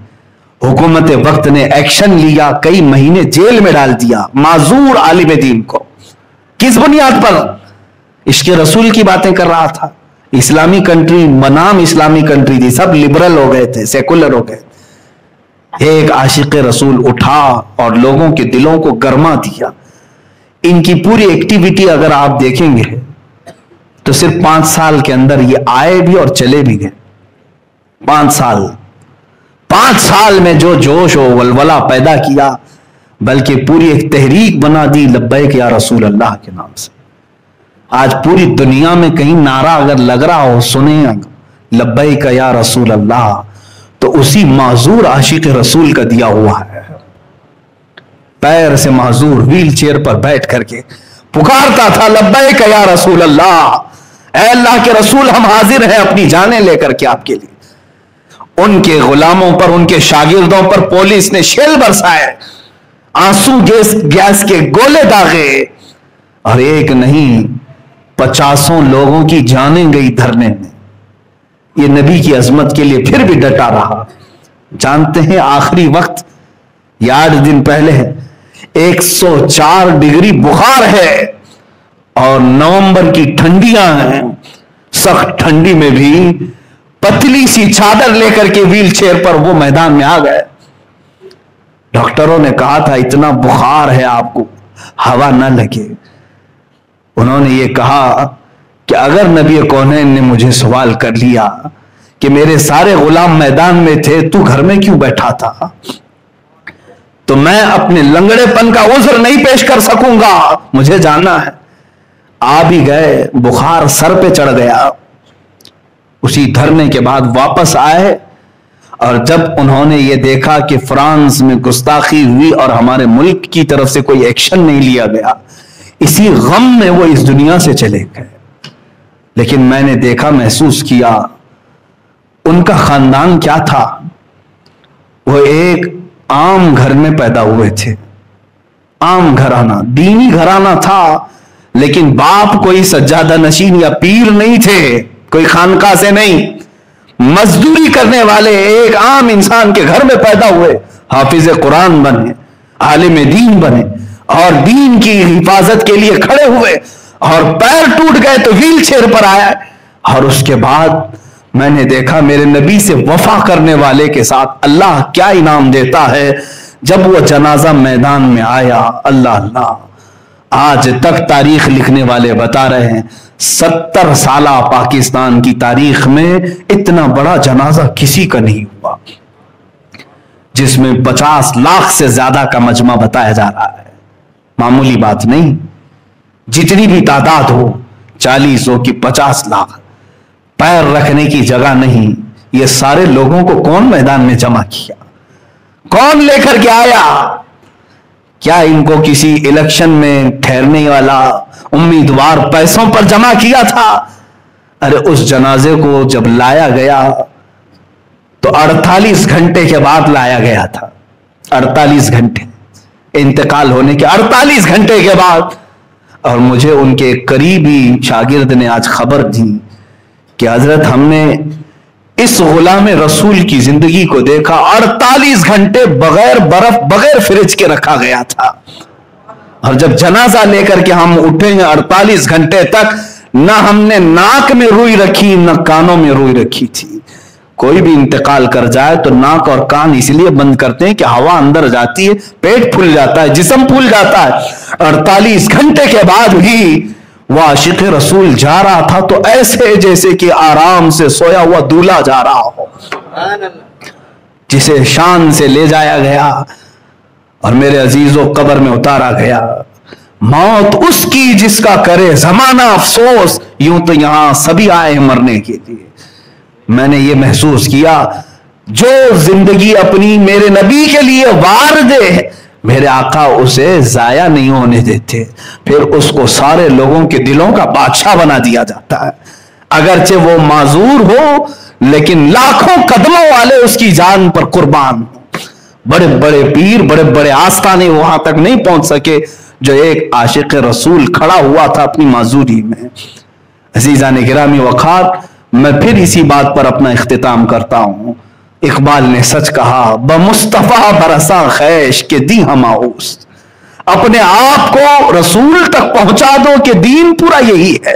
حکومت وقت نے ایکشن لیا, کئی مہینے جیل میں ڈال دیا معذور عالم دین کو. کس بنیاد پر؟ عشق رسول کی باتیں کر رہا تھا. اسلامی کنٹری بنام اسلامی کنٹری تھی, سب لبرل ہو گئے تھے, سیکولر ہو گئے. ایک عاشق رسول اٹھا اور لوگوں کے دلوں کو گرما دیا. ان کی پوری ایکٹیویٹی اگر آپ دیکھیں گے تو صرف 5 سال کے اندر یہ آئے بھی اور چلے بھی گئے. 5 سال میں جو جوش و ولولہ پیدا کیا, بلکہ پوری ایک تحریک بنا دی لبیک یا رسول اللہ کے نام سے. آج پوری دنیا میں کہیں نعرہ اگر لگ رہا ہو, سنیں لبیک یا رسول اللہ, تو اسی معذور عاشق رسول کا دیا ہوا ہے. پیر سے معذور ویل چیئر پر بیٹھ کر کے پکارتا تھا لبیک یا رسول اللہ, اے اللہ کے رسول ہم حاضر ہیں اپنی جانیں لے کر کے آپ کے لیے. ان کے غلاموں پر, ان کے شاگردوں پر پولیس نے شیل برسائے, آنسو گیس کے گولے داغے, اور ایک نہیں 50 لوگوں کی جانیں گئی دھرنے میں. یہ نبی کی عظمت کے لیے پھر بھی ڈٹا رہا. جانتے ہیں آخری وقت, یہ 8 دن پہلے 104 ڈگری بخار ہے اور نومبر کی ٹھنڈیاں ہیں. سخت ٹھنڈی میں بھی پتلی سی چادر لے کر کے ویل چیئر پر وہ میدان میں آ گئے. ڈاکٹروں نے کہا تھا اتنا بخار ہے آپ کو ہوا نہ لگے. انہوں نے یہ کہا کہ اگر نبی کونین نے مجھے سوال کر لیا کہ میرے سارے غلام میدان میں تھے, تو گھر میں کیوں بیٹھا تھا, تو میں اپنے لنگڑے پن کا عذر نہیں پیش کر سکوں گا, مجھے جانا ہے. آ بھی گئے, بخار سر پہ چڑھ گیا. اسی دھرنے کے بعد واپس آئے, اور جب انہوں نے یہ دیکھا کہ فرانس میں گستاخی ہوئی اور ہمارے ملک کی طرف سے کوئی ایکشن نہیں لیا گیا, اسی غم میں وہ اس دنیا سے چلے گئے. لیکن میں نے دیکھا, محسوس کیا, ان کا خاندان کیا تھا. وہ ایک عام گھر میں پیدا ہوئے تھے, عام گھرانہ, دینی گھرانہ تھا, لیکن باپ کوئی سجادہ نشین یا پیر نہیں تھے, کوئی خانقاہ سے نہیں, مزدوری کرنے والے ایک عام انسان کے گھر میں پیدا ہوئے, حافظ قرآن بنے, عالم دین بنے, اور دین کی حفاظت کے لیے کھڑے ہوئے, اور پیر ٹوٹ گئے تو ویل چیئر پر آیا. اور اس کے بعد میں نے دیکھا میرے نبی سے وفا کرنے والے کے ساتھ اللہ کیا انعام دیتا ہے. جب وہ جنازہ میدان میں آیا, اللہ اللہ, آج تک تاریخ لکھنے والے بتا رہے ہیں 70 سالہ پاکستان کی تاریخ میں اتنا بڑا جنازہ کسی کا نہیں ہوا, جس میں 50 لاکھ سے زیادہ کا مجمع بتایا جا رہا ہے. معمولی بات نہیں. جتنی بھی تعداد ہو, 40 ہو کہ 50 لاکھ, پیر رکھنے کی جگہ نہیں. یہ سارے لوگوں کو کون میدان میں جمع کیا, کون لے کر کے آیا؟ کیا ان کو کسی الیکشن میں ٹھہرنے والا امیدوار پیسوں پر جمع کیا تھا؟ ارے اس جنازے کو جب لایا گیا تو 48 گھنٹے کے بعد لایا گیا تھا. 48 گھنٹے انتقال ہونے کے 48 گھنٹے کے بعد. اور مجھے ان کے قریبی شاگرد نے آج خبر دی کہ حضرت ہم نے اس غلام رسول کی زندگی کو دیکھا، 48 گھنٹے بغیر برف بغیر فریج کے رکھا گیا تھا، اور جب جنازہ لے کر کے ہم اٹھے ہیں 48 گھنٹے تک نہ ہم نے ناک میں روئی رکھی نہ کانوں میں روئی رکھی تھی۔ کوئی بھی انتقال کر جائے تو ناک اور کان اس لیے بند کرتے ہیں کہ ہوا اندر جاتی ہے، پیٹ پھول جاتا ہے، جسم پھول جاتا ہے۔ 48 گھنٹے کے بعد بھی وہ عاشق رسول جا رہا تھا تو ایسے جیسے کہ آرام سے سویا ہوا دولہا جا رہا ہو، جسے شان سے لے جایا گیا اور میرے عزیزوں قبر میں اتارا گیا۔ موت اس کی جس کا کرے زمانہ افسوس، یوں تو یہاں سبھی آئے مرنے کے لیے۔ میں نے یہ محسوس کیا جو زندگی اپنی میرے نبی کے لیے وار دے، میرے آقا اسے ضائع نہیں ہونے دیتے، پھر اس کو سارے لوگوں کے دلوں کا بادشاہ بنا دیا جاتا ہے۔ اگرچہ وہ معذور ہو لیکن لاکھوں قدموں والے اس کی جان پر قربان ہو۔ بڑے بڑے پیر، بڑے بڑے آستانے وہاں تک نہیں پہنچ سکے جو ایک عاشق رسول کھڑا ہوا تھا اپنی معذوری میں۔ عزیزان گرامی وقار، میں پھر اسی بات پر اپنا اختتام کرتا ہوں۔ اقبال نے سچ کہا، بمصطفیٰ برساں خیش کے دی ہم آؤس، اپنے آپ کو رسول تک پہنچا دو کہ دین پورا یہی ہے۔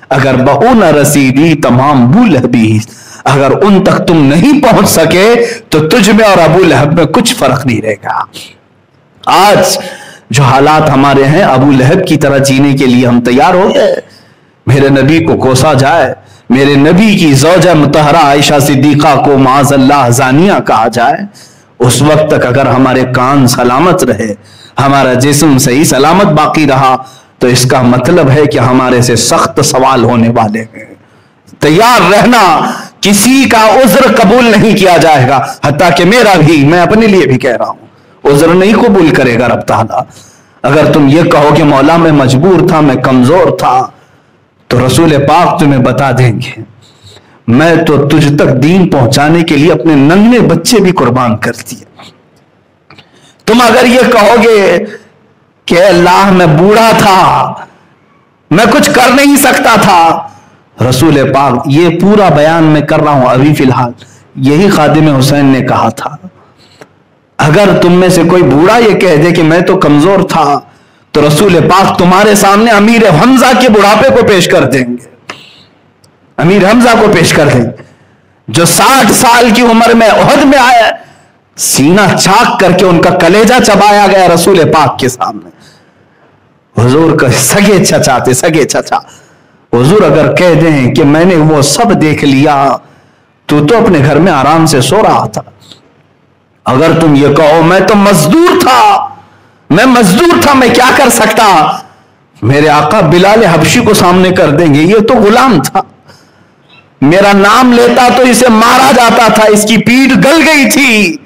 اگر بہو نہ رسیدی تمام ابو لہبی، اگر ان تک تم نہیں پہنچ سکے تو تجھ میں اور ابو لہب میں کچھ فرق نہیں رہے گا۔ آج جو حالات ہمارے ہیں، ابو لہب کی طرح جینے کے لیے ہم تیار ہو گئے؟ میرے نبی کو کوسا جائے، میرے نبی کی زوجہ مطہرہ عائشہ صدیقہ کو معاذ اللہ زانیہ کہا جائے، اس وقت تک اگر ہمارے کان سلامت رہے، ہمارا جسم صحیح سلامت باقی رہا تو اس کا مطلب ہے کہ ہمارے سے سخت سوال ہونے والے ہیں۔ تیار رہنا، کسی کا عذر قبول نہیں کیا جائے گا، حتیٰ کہ میرا بھی، میں اپنے لیے بھی کہہ رہا ہوں، عذر نہیں قبول کرے گا رب تعالیٰ۔ اگر تم یہ کہو کہ مولا میں مجبور تھا، میں کمزور تھا، تو رسول پاک تمہیں بتا دیں گے میں تو تجھ تک دین پہنچانے کے لیے اپنے ننھے بچے بھی قربان کر دیے۔ تم اگر یہ کہو گے کہ اللہ میں بوڑھا تھا، میں کچھ کر نہیں سکتا تھا، رسول پاک یہ پورا بیان میں کر رہا ہوں ابھی فی الحال، یہی خادم حسین نے کہا تھا۔ اگر تم میں سے کوئی بوڑھا یہ کہہ دے کہ میں تو کمزور تھا تو رسول پاک تمہارے سامنے امیر حمزہ کے بڑھاپے کو پیش کر دیں گے، امیر حمزہ کو پیش کر دیں گے جو 60 سال کی عمر میں احد میں آیا، سینہ چاک کر کے ان کا کلیجہ چبایا گیا رسول پاک کے سامنے۔ حضور کا سگے چچا تھے، سگے چچا۔ حضور اگر کہہ دیں کہ میں نے وہ سب دیکھ لیا، تو اپنے گھر میں آرام سے سو رہا تھا۔ اگر تم یہ کہو میں تو مزدور تھا، میں کیا کر سکتا، میرے آقا بلال حبشی کو سامنے کر دیں گے، یہ تو غلام تھا، میرا نام لیتا تو اسے مارا جاتا تھا، اس کی پیٹھ گل گئی تھی۔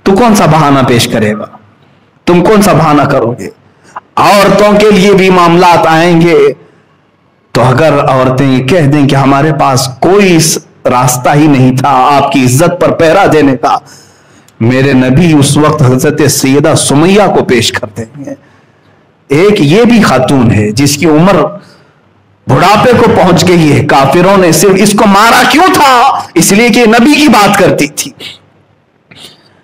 تو کون سا بہانہ پیش کرے گا؟ تم کون سا بہانہ کرو گے؟ عورتوں کے لیے بھی معاملات آئیں گے، تو اگر عورتیں یہ کہہ دیں کہ ہمارے پاس کوئی راستہ ہی نہیں تھا آپ کی عزت پر پہرا دینے کا، میرے نبی اس وقت حضرت سیدہ سمیہ کو پیش کر دیں گے۔ ایک یہ بھی خاتون ہے جس کی عمر بڑھاپے کو پہنچ گئی ہے، کافروں نے صرف اس کو مارا کیوں تھا؟ اس لیے کہ نبی کی بات کرتی تھی۔